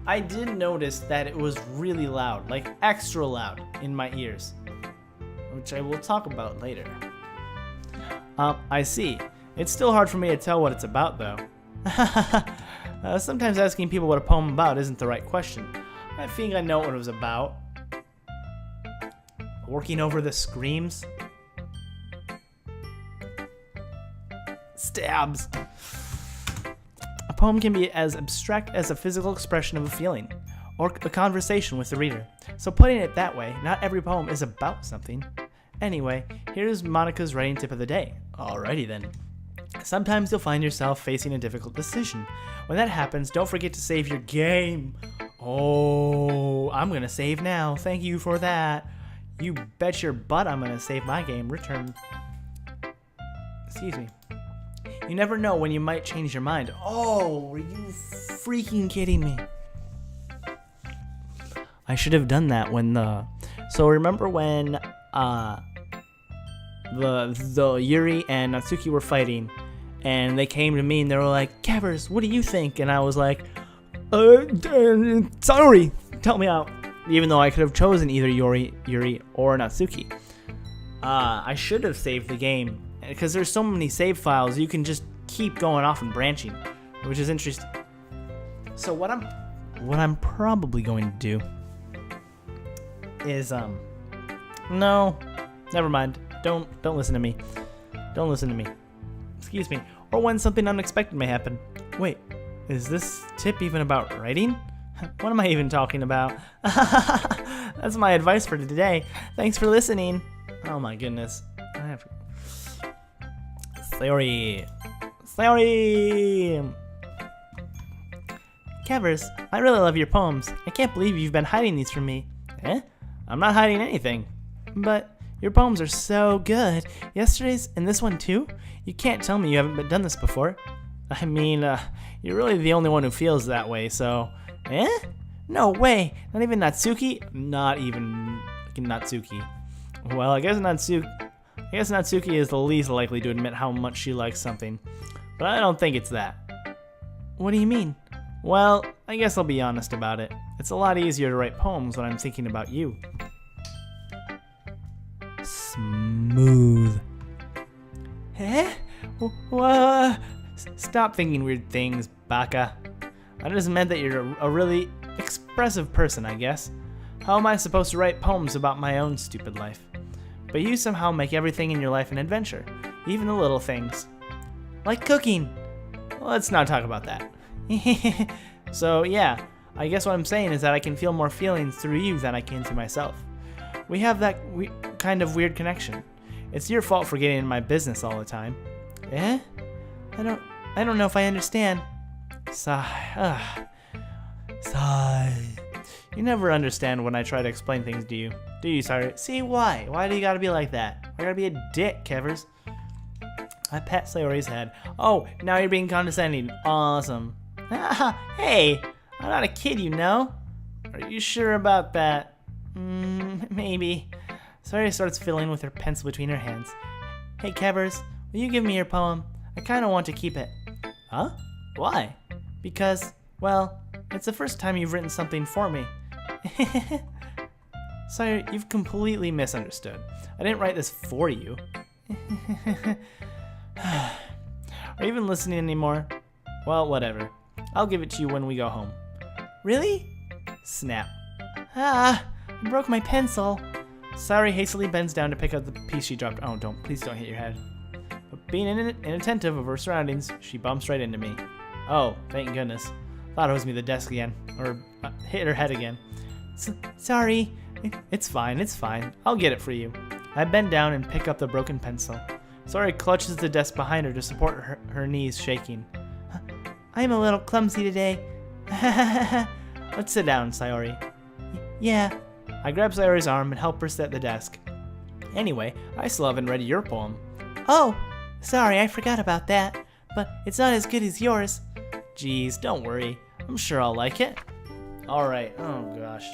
I did notice that it was really loud, like extra loud in my ears, which I will talk about later. I see. It's still hard for me to tell what it's about, though. Sometimes asking people what a poem about isn't the right question. I think I know what it was about. Working over the screams. Stabs. A poem can be as abstract as a physical expression of a feeling, or a conversation with the reader. So putting it that way, not every poem is about something. Anyway, here's Monica's writing tip of the day. Alrighty then. Sometimes you'll find yourself facing a difficult decision. When that happens, don't forget to save your game. Oh, I'm gonna save now. Thank you for that. You bet your butt I'm gonna save my game. Return. Excuse me. You never know when you might change your mind. Oh, are you freaking kidding me? I should have done that when So remember when the Yuri and Natsuki were fighting, and they came to me and they were like, "Cavers, what do you think?" And I was like, sorry, tell me out. Even though I could have chosen either Yuri or Natsuki. I should have saved the game, because there's so many save files, you can just keep going off and branching, which is interesting. So what I'm probably going to do is no, never mind. Don't listen to me. Don't listen to me. Excuse me. Or when something unexpected may happen. Wait, is this tip even about writing? What am I even talking about? That's my advice for today. Thanks for listening. Oh my goodness. I have to... Sorry. Cavers, I really love your poems. I can't believe you've been hiding these from me. Eh? I'm not hiding anything. But your poems are so good. Yesterday's and this one too? You can't tell me you haven't done this before. I mean, you're really the only one who feels that way, so... Eh? No way. Not even Natsuki? Not even Natsuki. Well, I guess Natsuki is the least likely to admit how much she likes something. But I don't think it's that. What do you mean? Well, I guess I'll be honest about it. It's a lot easier to write poems when I'm thinking about you. Smooth. Eh? Stop thinking weird things, Baka. I just meant that you're a really expressive person, I guess. How am I supposed to write poems about my own stupid life? But you somehow make everything in your life an adventure, even the little things. Like cooking. Let's not talk about that. So yeah, I guess what I'm saying is that I can feel more feelings through you than I can through myself. We have that kind of weird connection. It's your fault for getting in my business all the time. Eh? I don't know if I understand. Sigh. Sigh. You never understand when I try to explain things to you. Do you, sorry? See, why? Why do you gotta be like that? I gotta be a dick, Kevers. I pat Sayori's head. Oh, now you're being condescending. Awesome. Hey, I'm not a kid, you know. Are you sure about that? Maybe. Sayori starts fiddling with her pencil between her hands. Hey, Kevers, will you give me your poem? I kinda want to keep it. Huh? Why? Because, well, it's the first time you've written something for me. Sayori, you've completely misunderstood. I didn't write this for you. Are you even listening anymore? Well, whatever. I'll give it to you when we go home. Really? Snap. I broke my pencil. Sayori hastily bends down to pick up the piece she dropped. Oh, please don't hit your head. But being inattentive of her surroundings, she bumps right into me. Oh, thank goodness. Thought it was me the desk again. Or hit her head again. Sorry. It's fine. I'll get it for you. I bend down and pick up the broken pencil. Sayori clutches the desk behind her to support her knees shaking. I'm a little clumsy today. Let's sit down, Sayori. Yeah. I grab Sayori's arm and help her sit at the desk. Anyway, I still haven't read your poem. Oh, sorry, I forgot about that. But it's not as good as yours. Geez, don't worry. I'm sure I'll like it. Alright, oh gosh.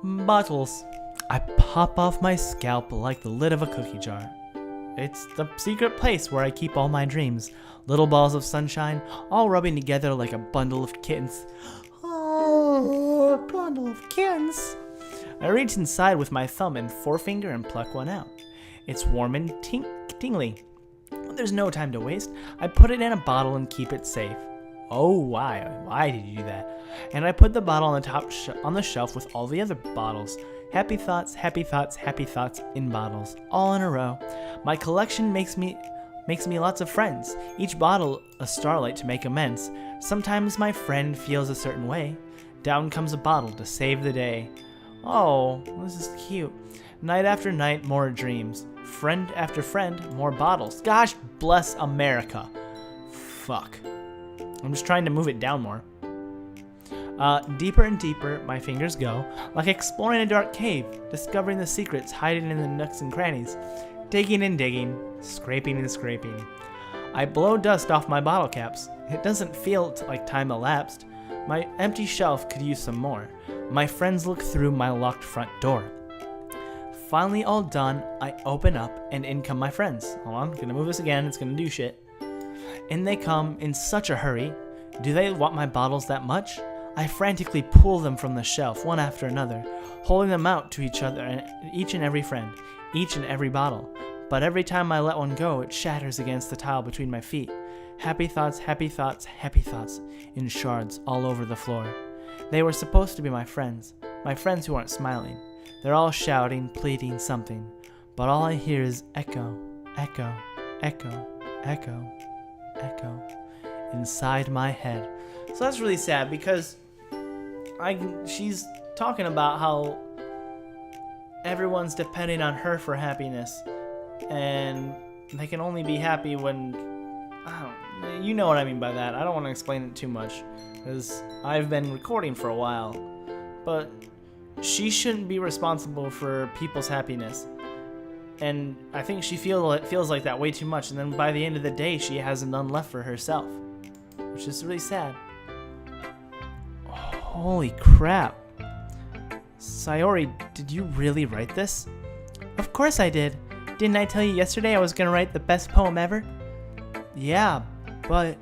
Bottles. I pop off my scalp like the lid of a cookie jar. It's the secret place where I keep all my dreams. Little balls of sunshine, all rubbing together like a bundle of kittens. Oh, a bundle of kittens. I reach inside with my thumb and forefinger and pluck one out. It's warm and tingly. There's no time to waste. I put it in a bottle and keep it safe. Oh, why? Why did you do that? And I put the bottle on the top on the shelf with all the other bottles. Happy thoughts, happy thoughts, happy thoughts in bottles, all in a row. My collection makes me lots of friends. Each bottle a starlight to make amends. Sometimes my friend feels a certain way. Down comes a bottle to save the day. Oh, this is cute. Night after night, more dreams. Friend after friend, more bottles. Gosh bless America. Fuck. I'm just trying to move it down more. Deeper and deeper, my fingers go, like exploring a dark cave, discovering the secrets hiding in the nooks and crannies. Digging and digging, scraping and scraping. I blow dust off my bottle caps. It doesn't feel like time elapsed. My empty shelf could use some more. My friends look through my locked front door. Finally all done, I open up and in come my friends. Hold on, gonna move this again, it's gonna do shit. In they come in such a hurry. Do they want my bottles that much? I frantically pull them from the shelf, one after another, holding them out to each other and each and every friend, each and every bottle. But every time I let one go, it shatters against the tile between my feet. Happy thoughts, happy thoughts, happy thoughts, in shards all over the floor. They were supposed to be my friends who aren't smiling. They're all shouting, pleading something, but all I hear is echo, echo, echo, echo, echo, inside my head. So that's really sad because she's talking about how everyone's depending on her for happiness, and they can only be happy when, you know what I mean by that. I don't want to explain it too much because I've been recording for a while, but she shouldn't be responsible for people's happiness, and I think she feels like that way too much, and then by the end of the day she has none left for herself, which is really sad. Holy crap. Sayori, did you really write this? Of course I did. Didn't I tell you yesterday I was gonna write the best poem ever? Yeah, but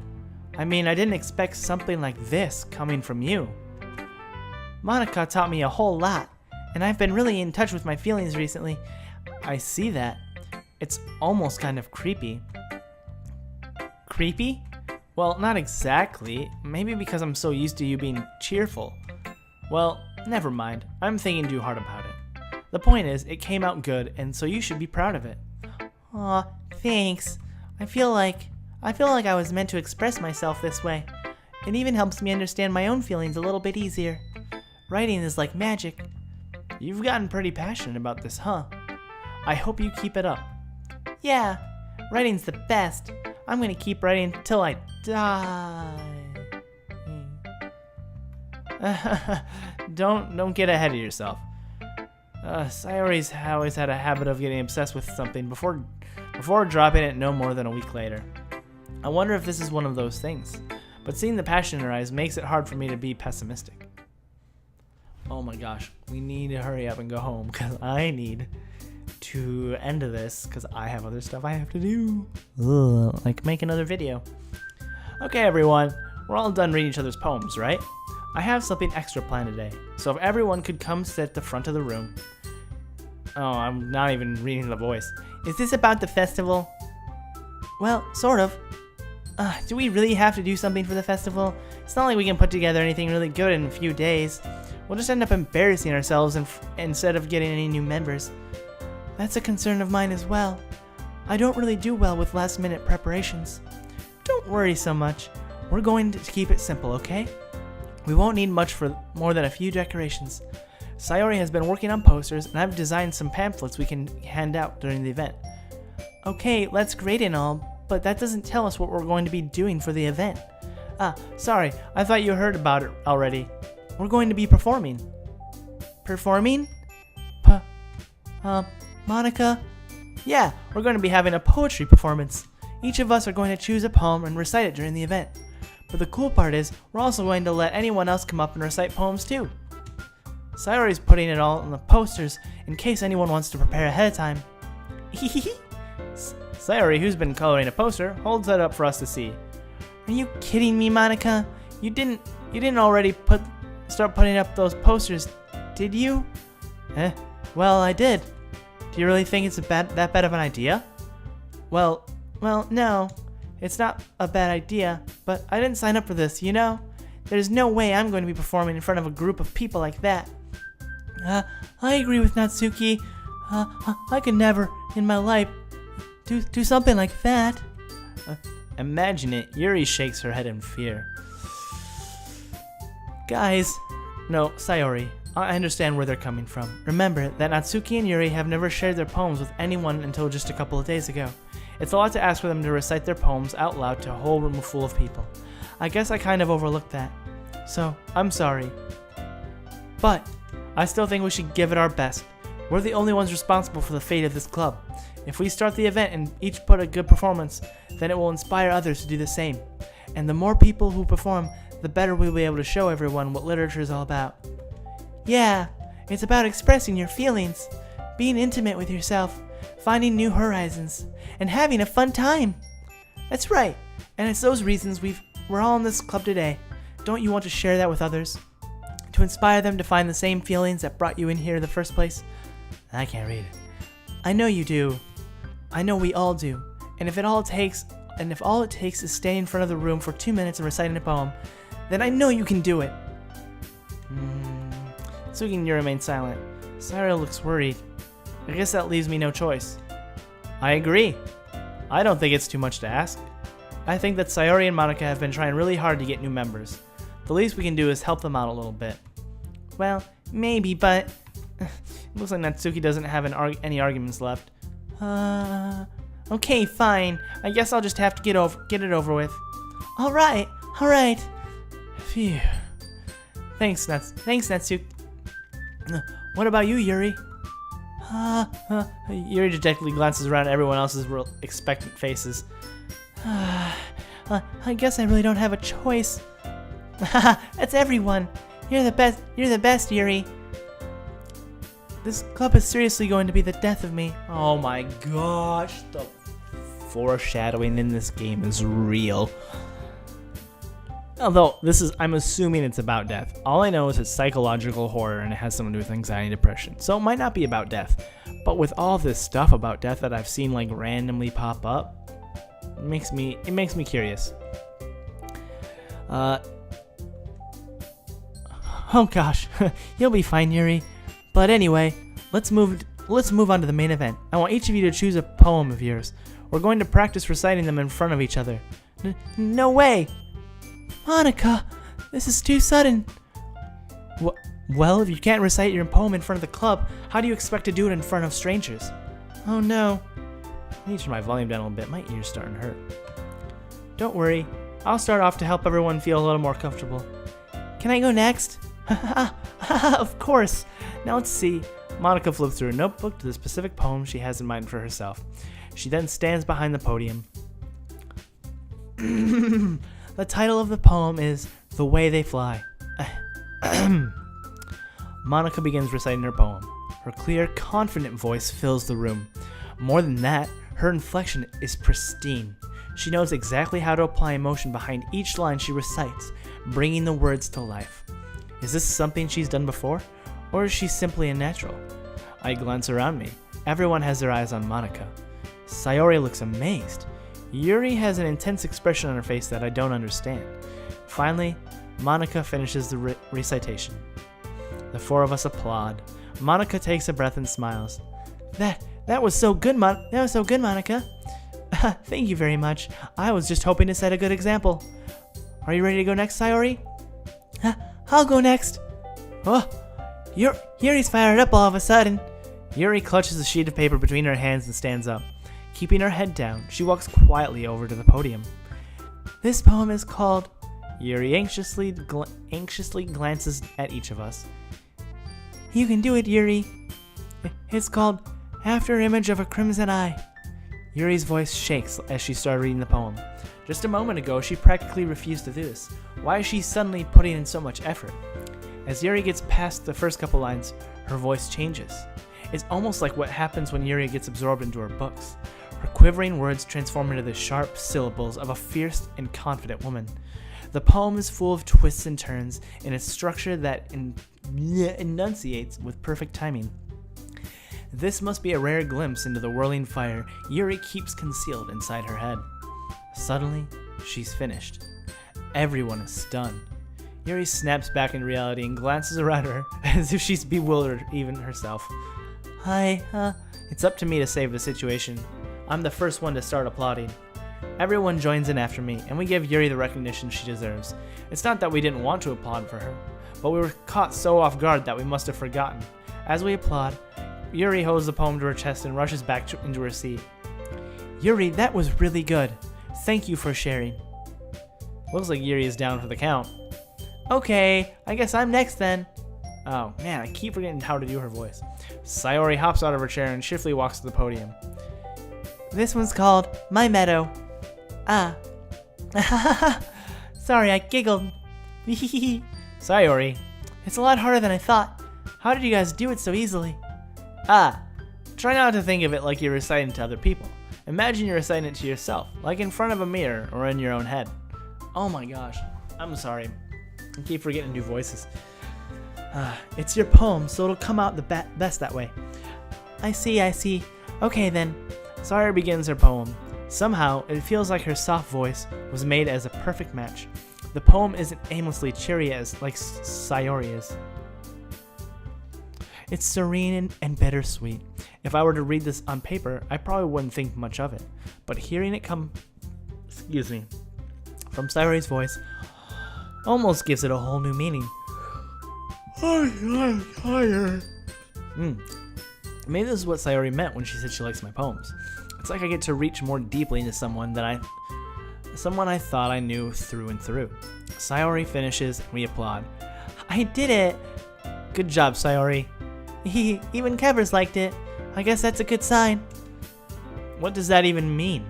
I didn't expect something like this coming from you. Monica taught me a whole lot, and I've been really in touch with my feelings recently. I see that. It's almost kind of creepy. Creepy? Well, not exactly. Maybe because I'm so used to you being cheerful. Well, never mind. I'm thinking too hard about it. The point is, it came out good, and so you should be proud of it. Aw, thanks. I feel like I was meant to express myself this way. It even helps me understand my own feelings a little bit easier. Writing is like magic. You've gotten pretty passionate about this, huh? I hope you keep it up. Yeah, writing's the best. I'm gonna keep writing till I die. Don't get ahead of yourself. Sayori's always had a habit of getting obsessed with something before dropping it no more than a week later. I wonder if this is one of those things. But seeing the passion in her eyes makes it hard for me to be pessimistic. Oh my gosh, we need to hurry up and go home because I need to end this because I have other stuff I have to do. Ugh, like make another video. Okay everyone, we're all done reading each other's poems, right? I have something extra planned today, so if everyone could come sit at the front of the room. Oh, I'm not even reading the voice. Is this about the festival? Well, sort of. Do we really have to do something for the festival? It's not like we can put together anything really good in a few days. We'll just end up embarrassing ourselves instead of getting any new members. That's a concern of mine as well. I don't really do well with last-minute preparations. Don't worry so much. We're going to keep it simple, okay? We won't need much for more than a few decorations. Sayori has been working on posters, and I've designed some pamphlets we can hand out during the event. Okay, that's great and all, but that doesn't tell us what we're going to be doing for the event. Sorry, I thought you heard about it already. We're going to be performing. Performing? Monica? Yeah, we're going to be having a poetry performance. Each of us are going to choose a poem and recite it during the event. But the cool part is, we're also going to let anyone else come up and recite poems too. Sayori's putting it all on the posters in case anyone wants to prepare ahead of time. Sayori, who's been coloring a poster, holds that up for us to see. Are you kidding me, Monica? You didn't already start putting up those posters, did you? Well, I did. Do you really think it's that bad of an idea? Well, no. It's not a bad idea, but I didn't sign up for this, you know? There's no way I'm going to be performing in front of a group of people like that. I agree with Natsuki. I could never, in my life, do something like that. Imagine it. Yuri shakes her head in fear. Guys. No, Sayori. I understand where they're coming from. Remember that Natsuki and Yuri have never shared their poems with anyone until just a couple of days ago. It's a lot to ask for them to recite their poems out loud to a whole room full of people. I guess I kind of overlooked that. So, I'm sorry. But, I still think we should give it our best. We're the only ones responsible for the fate of this club. If we start the event and each put a good performance, then it will inspire others to do the same. And the more people who perform, the better we'll be able to show everyone what literature is all about. Yeah, it's about expressing your feelings, being intimate with yourself, finding new horizons, and having a fun time. That's right, and it's those reasons we're all in this club today. Don't you want to share that with others? To inspire them to find the same feelings that brought you in here in the first place? I can't read it. I know you do. I know we all do. And if all it takes is standing in front of the room for 2 minutes and reciting a poem, then I know you can do it. Suki and Yuri remain silent. Sayori looks worried. I guess that leaves me no choice. I agree. I don't think it's too much to ask. I think that Sayori and Monica have been trying really hard to get new members. The least we can do is help them out a little bit. Well, maybe, but it looks like Natsuki doesn't have any arguments left. Okay, fine. I guess I'll just have to get it over with. All right. Phew. Thanks, Natsuki. What about you, Yuri? Yuri dejectedly glances around at everyone else's expectant faces. I guess I really don't have a choice. That's everyone. You're the best, Yuri. This club is seriously going to be the death of me. Oh my gosh, the foreshadowing in this game is real. Although, I'm assuming it's about death. All I know is it's psychological horror and it has something to do with anxiety and depression. So it might not be about death. But with all this stuff about death that I've seen like randomly pop up, it makes me curious. Oh gosh, you'll be fine, Yuri. But anyway, let's move on to the main event. I want each of you to choose a poem of yours. We're going to practice reciting them in front of each other. No way! Monica, this is too sudden. Well, if you can't recite your poem in front of the club, how do you expect to do it in front of strangers? Oh no. I need to turn my volume down a little bit. My ear's starting to hurt. Don't worry. I'll start off to help everyone feel a little more comfortable. Can I go next? Of course. Now let's see. Monica flips through a notebook to the specific poem she has in mind for herself. She then stands behind the podium. The title of the poem is The Way They Fly. Monica begins reciting her poem. Her clear, confident voice fills the room. More than that, her inflection is pristine. She knows exactly how to apply emotion behind each line she recites, bringing the words to life. Is this something she's done before, or is she simply a natural? I glance around me. Everyone has their eyes on Monica. Sayori looks amazed. Yuri has an intense expression on her face that I don't understand. Finally, Monica finishes the recitation. The four of us applaud. Monica takes a breath and smiles. That was so good, Monica. Thank you very much. I was just hoping to set a good example. Are you ready to go next, Sayori? I'll go next. Oh, Yuri's fired up all of a sudden. Yuri clutches a sheet of paper between her hands and stands up. Keeping her head down, she walks quietly over to the podium. This poem is called... Yuri anxiously glances at each of us. You can do it, Yuri. It's called After Image of a Crimson Eye. Yuri's voice shakes as she started reading the poem. Just a moment ago, she practically refused to do this. Why is she suddenly putting in so much effort? As Yuri gets past the first couple lines, her voice changes. It's almost like what happens when Yuri gets absorbed into her books. Her quivering words transform into the sharp syllables of a fierce and confident woman. The poem is full of twists and turns in a structure that enunciates with perfect timing. This must be a rare glimpse into the whirling fire Yuri keeps concealed inside her head. Suddenly, she's finished. Everyone is stunned. Yuri snaps back into reality and glances around her as if she's bewildered even herself. It's up to me to save the situation. I'm the first one to start applauding. Everyone joins in after me, and we give Yuri the recognition she deserves. It's not that we didn't want to applaud for her, but we were caught so off guard that we must have forgotten. As we applaud, Yuri holds the poem to her chest and rushes back into her seat. Yuri, that was really good. Thank you for sharing. Looks like Yuri is down for the count. Okay, I guess I'm next then. Oh man, I keep forgetting how to do her voice. Sayori hops out of her chair and shiftily walks to the podium. This one's called My Meadow. Sorry, I giggled. Sayori, it's a lot harder than I thought. How did you guys do it so easily? Try not to think of it like you're reciting to other people. Imagine you're reciting it to yourself, like in front of a mirror or in your own head. Oh my gosh, I'm sorry. I keep forgetting new voices. It's your poem, so it'll come out the best that way. I see. Okay then. Sayori begins her poem. Somehow, it feels like her soft voice was made as a perfect match. The poem isn't aimlessly cheery like Sayori is. It's serene and bittersweet. If I were to read this on paper, I probably wouldn't think much of it. But hearing it come, from Sayori's voice, almost gives it a whole new meaning. I'm tired. Maybe this is what Sayori meant when she said she likes my poems. It's like I get to reach more deeply into someone I thought I knew through and through. Sayori finishes, and we applaud. I did it! Good job, Sayori. Even Kevers liked it. I guess that's a good sign. What does that even mean?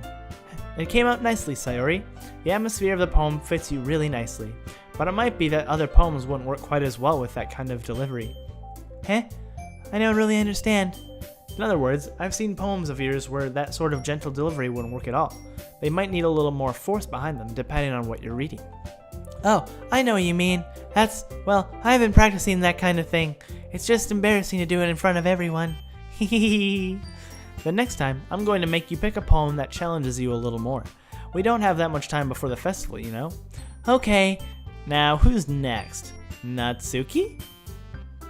It came out nicely, Sayori. The atmosphere of the poem fits you really nicely. But it might be that other poems wouldn't work quite as well with that kind of delivery. I don't really understand. In other words, I've seen poems of yours where that sort of gentle delivery wouldn't work at all. They might need a little more force behind them, depending on what you're reading. Oh, I know what you mean. Well, I've been practicing that kind of thing. It's just embarrassing to do it in front of everyone. Hehehe. The next time, I'm going to make you pick a poem that challenges you a little more. We don't have that much time before the festival, you know? Okay. Now, who's next? Natsuki?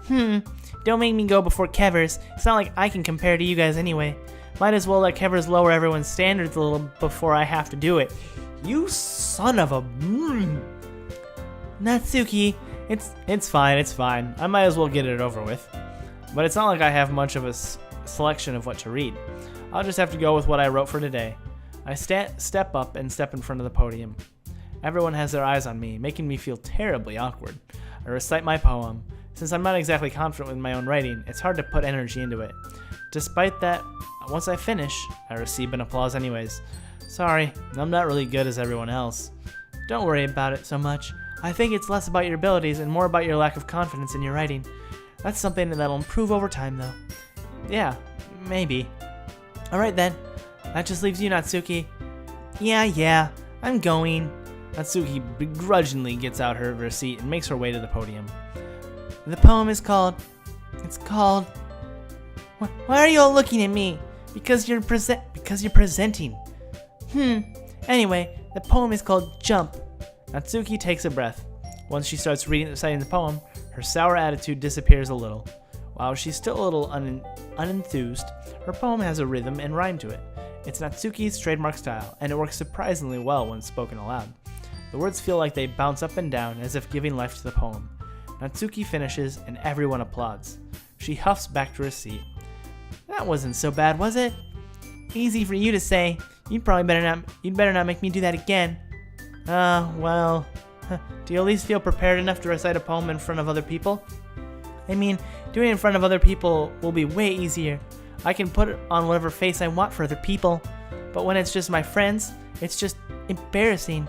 Don't make me go before Kevers. It's not like I can compare to you guys anyway. Might as well let Kevers lower everyone's standards a little before I have to do it. You son of a... Natsuki, It's fine. I might as well get it over with. But it's not like I have much of a selection of what to read. I'll just have to go with what I wrote for today. I step up and step in front of the podium. Everyone has their eyes on me, making me feel terribly awkward. I recite my poem. Since I'm not exactly confident with my own writing, it's hard to put energy into it. Despite that, once I finish, I receive an applause anyways. Sorry, I'm not really good as everyone else. Don't worry about it so much. I think it's less about your abilities and more about your lack of confidence in your writing. That's something that'll improve over time, though. Yeah, maybe. Alright then. That just leaves you, Natsuki. Yeah, I'm going. Natsuki begrudgingly gets out her seat and makes her way to the podium. The poem is called... Why are you all looking at me? Because you're presenting. Anyway, the poem is called Jump. Natsuki takes a breath. Once she starts reciting the poem, her sour attitude disappears a little. While she's still a little unenthused, her poem has a rhythm and rhyme to it. It's Natsuki's trademark style, and it works surprisingly well when spoken aloud. The words feel like they bounce up and down as if giving life to the poem. Natsuki finishes, and everyone applauds. She huffs back to her seat. That wasn't so bad, was it? Easy for you to say. You'd better not make me do that again. Well, do you at least feel prepared enough to recite a poem in front of other people? I mean, doing it in front of other people will be way easier. I can put it on whatever face I want for other people. But when it's just my friends, it's just embarrassing.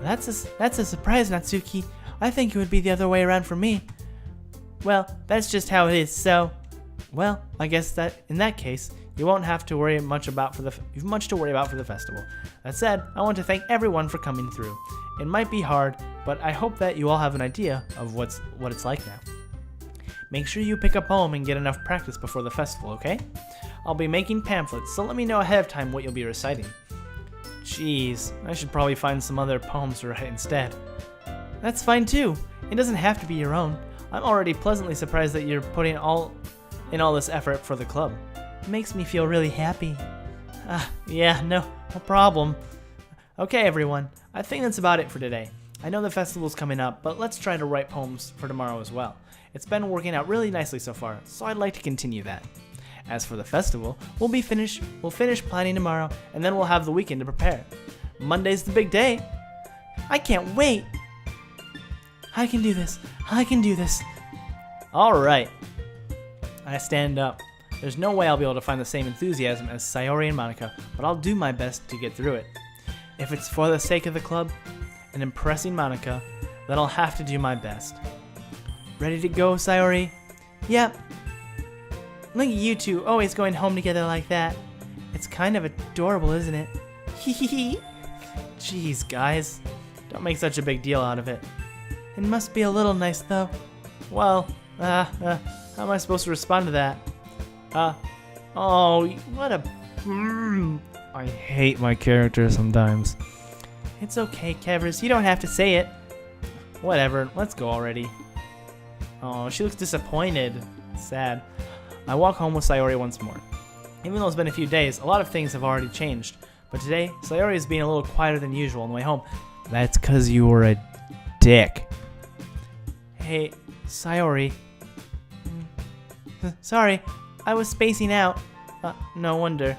That's a surprise, Natsuki. I think it would be the other way around for me. Well, that's just how it is, so... Well, I guess that in that case, you won't have to worry much about for the festival. That said, I want to thank everyone for coming through. It might be hard, but I hope that you all have an idea of what it's like now. Make sure you pick a poem and get enough practice before the festival, okay? I'll be making pamphlets, so let me know ahead of time what you'll be reciting. Jeez, I should probably find some other poems to write instead. That's fine too. It doesn't have to be your own. I'm already pleasantly surprised that you're putting all this effort for the club. It makes me feel really happy. Yeah, no problem. Okay, everyone, I think that's about it for today. I know the festival's coming up, but let's try to write poems for tomorrow as well. It's been working out really nicely so far, so I'd like to continue that. As for the festival, we'll finish planning tomorrow, and then we'll have the weekend to prepare. Monday's the big day. I can't wait. I can do this. All right. I stand up. There's no way I'll be able to find the same enthusiasm as Sayori and Monica, but I'll do my best to get through it. If it's for the sake of the club and impressing Monica, then I'll have to do my best. Ready to go, Sayori? Yep. Look at you two always going home together like that. It's kind of adorable, isn't it? Hehehe. Jeez, guys. Don't make such a big deal out of it. It must be a little nice, though. Well, how am I supposed to respond to that? Oh, what a... I hate my character sometimes. It's okay, Kevers. You don't have to say it. Whatever, let's go already. Oh, she looks disappointed. Sad. I walk home with Sayori once more. Even though it's been a few days, a lot of things have already changed. But today, Sayori is being a little quieter than usual on the way home. That's 'cause you were a dick. Hey, Sayori. Sorry, I was spacing out. No wonder.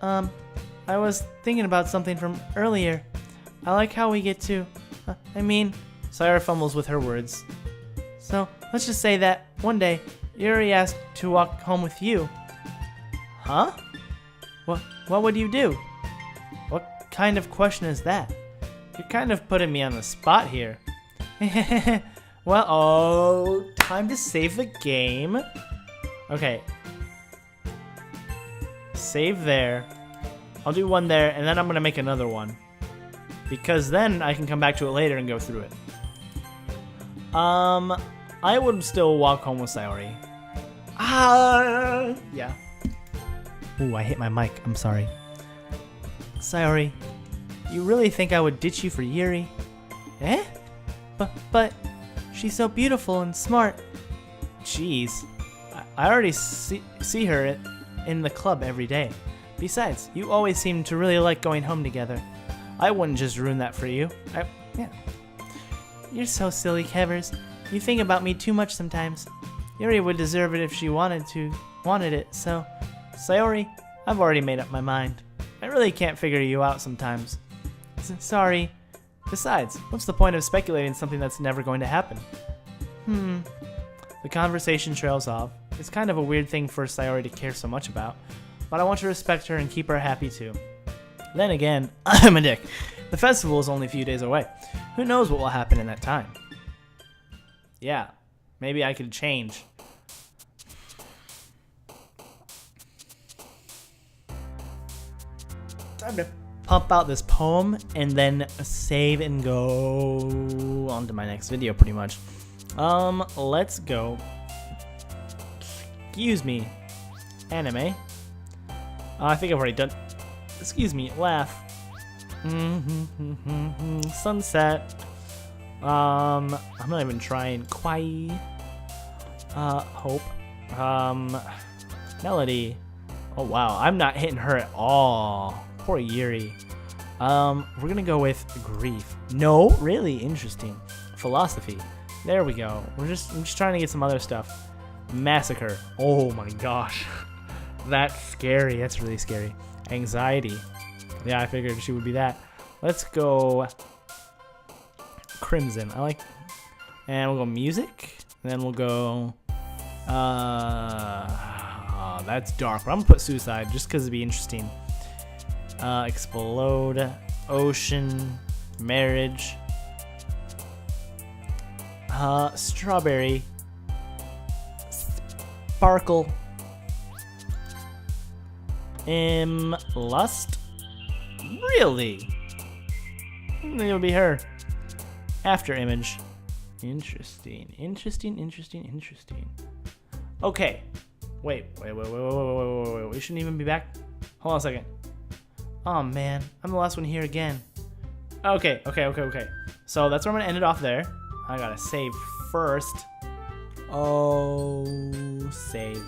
I was thinking about something from earlier. I like how we get to... Sayori fumbles with her words. So, let's just say that one day, Yuri asked to walk home with you. Huh? What would you do? What kind of question is that? You're kind of putting me on the spot here. Well, time to save the game. Okay. Save there. I'll do one there, and then I'm going to make another one. because then I can come back to it later and go through it. I would still walk home with Sayori. Yeah. Ooh, I hit my mic. I'm sorry. Sayori, you really think I would ditch you for Yuri? Eh? But she's so beautiful and smart. Jeez. I already see her in the club every day. Besides, you always seem to really like going home together. I wouldn't just ruin that for you. Yeah. You're so silly, Kevers. You think about me too much sometimes. Yuri would deserve it if she wanted it, so... Sayori, I've already made up my mind. I really can't figure you out sometimes. Sorry. Besides, what's the point of speculating something that's never going to happen? The conversation trails off. It's kind of a weird thing for Sayori to care so much about, but I want to respect her and keep her happy too. Then again, I'm a dick. The festival is only a few days away. Who knows what will happen in that time? Yeah, maybe I could change. Time to pump out this poem and then save and go on to my next video pretty much. Let's go. Excuse me. Anime. I think I've already done. Excuse me, laugh. Sunset. I'm not even trying. Kawaii. Hope. Melody. Oh wow, I'm not hitting her at all. Poor Yuri. We're gonna go with grief. No, really interesting. Philosophy. There we go. I'm just trying to get some other stuff. Massacre. Oh my gosh. That's scary. That's really scary. Anxiety. Yeah, I figured she would be that. Let's go Crimson. I like. And we'll go music. And then we'll go. That's dark. But I'm gonna put suicide just because it'd be interesting. Explode. Ocean. Marriage. Strawberry. Sparkle. Lust? Really? I think it'll be her. After image. Interesting. Okay. Wait. We shouldn't even be back. Hold on a second. Oh man, I'm the last one here again. Okay. So that's where I'm gonna end it off there. I gotta save first. Oh, save.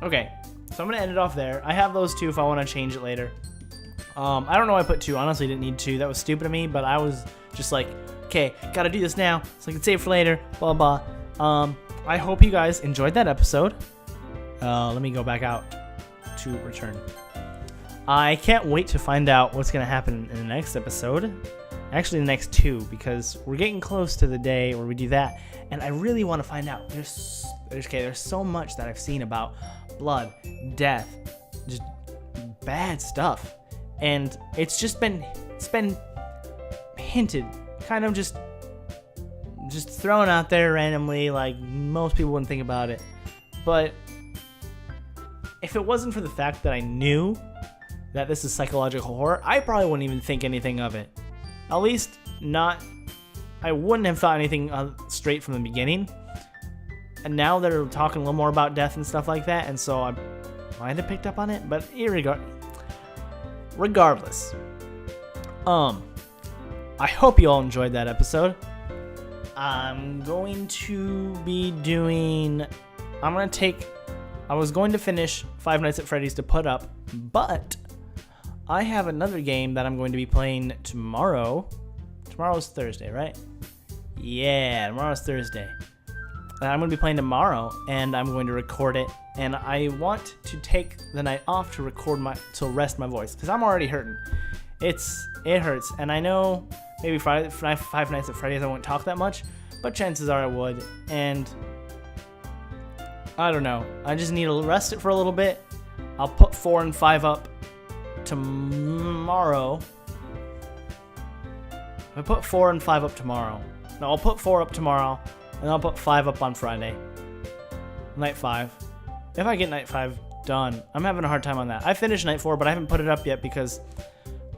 Okay, so I'm gonna end it off there. I have those two if I want to change it later. I don't know why I put two. Honestly, didn't need two. That was stupid of me, but I was just like, okay, gotta do this now so I can save for later. Blah blah. I hope you guys enjoyed that episode. Let me go back out to return. I can't wait to find out what's gonna happen in the next episode. Actually, the next two, because we're getting close to the day where we do that, and I really want to find out. There's so much that I've seen about blood, death, just bad stuff, and it's been hinted, kind of just thrown out there randomly, like most people wouldn't think about it. But if it wasn't for the fact that I knew that this is psychological horror, I probably wouldn't even think anything of it. At least not. I wouldn't have thought anything straight from the beginning. And now they're talking a little more about death and stuff like that, and so I might have picked up on it. But regardless, I hope you all enjoyed that episode. I'm going to be doing. I was going to finish Five Nights at Freddy's to put up, but I have another game that I'm going to be playing tomorrow. Tomorrow's Thursday, right? Yeah, tomorrow's Thursday. I'm going to be playing tomorrow, and I'm going to record it. And I want to take the night off to rest my voice, because I'm already hurting. It hurts, and I know maybe Five Nights at Freddy's I won't talk that much, but chances are I would. And I don't know. I just need to rest it for a little bit. I'll put 4 and 5 up tomorrow. I put 4 and 5 up tomorrow. No, I'll put 4 up tomorrow, and I'll put 5 up on Friday. Night 5. If I get night 5 done. I'm having a hard time on that. I finished Night 4, but I haven't put it up yet because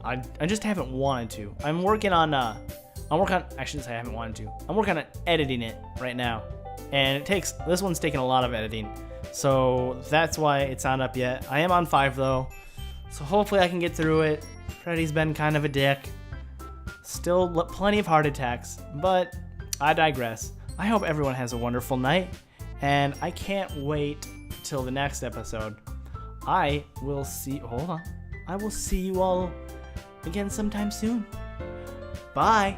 I just haven't wanted to. I'm working on, I shouldn't say I haven't wanted to. I'm working on editing it right now. And this one's taking a lot of editing. So that's why it's not up yet. I am on 5 though. So hopefully I can get through it. Freddy's been kind of a dick. Still plenty of heart attacks, but I digress. I hope everyone has a wonderful night, and I can't wait till the next episode. I will see you all again sometime soon. Bye.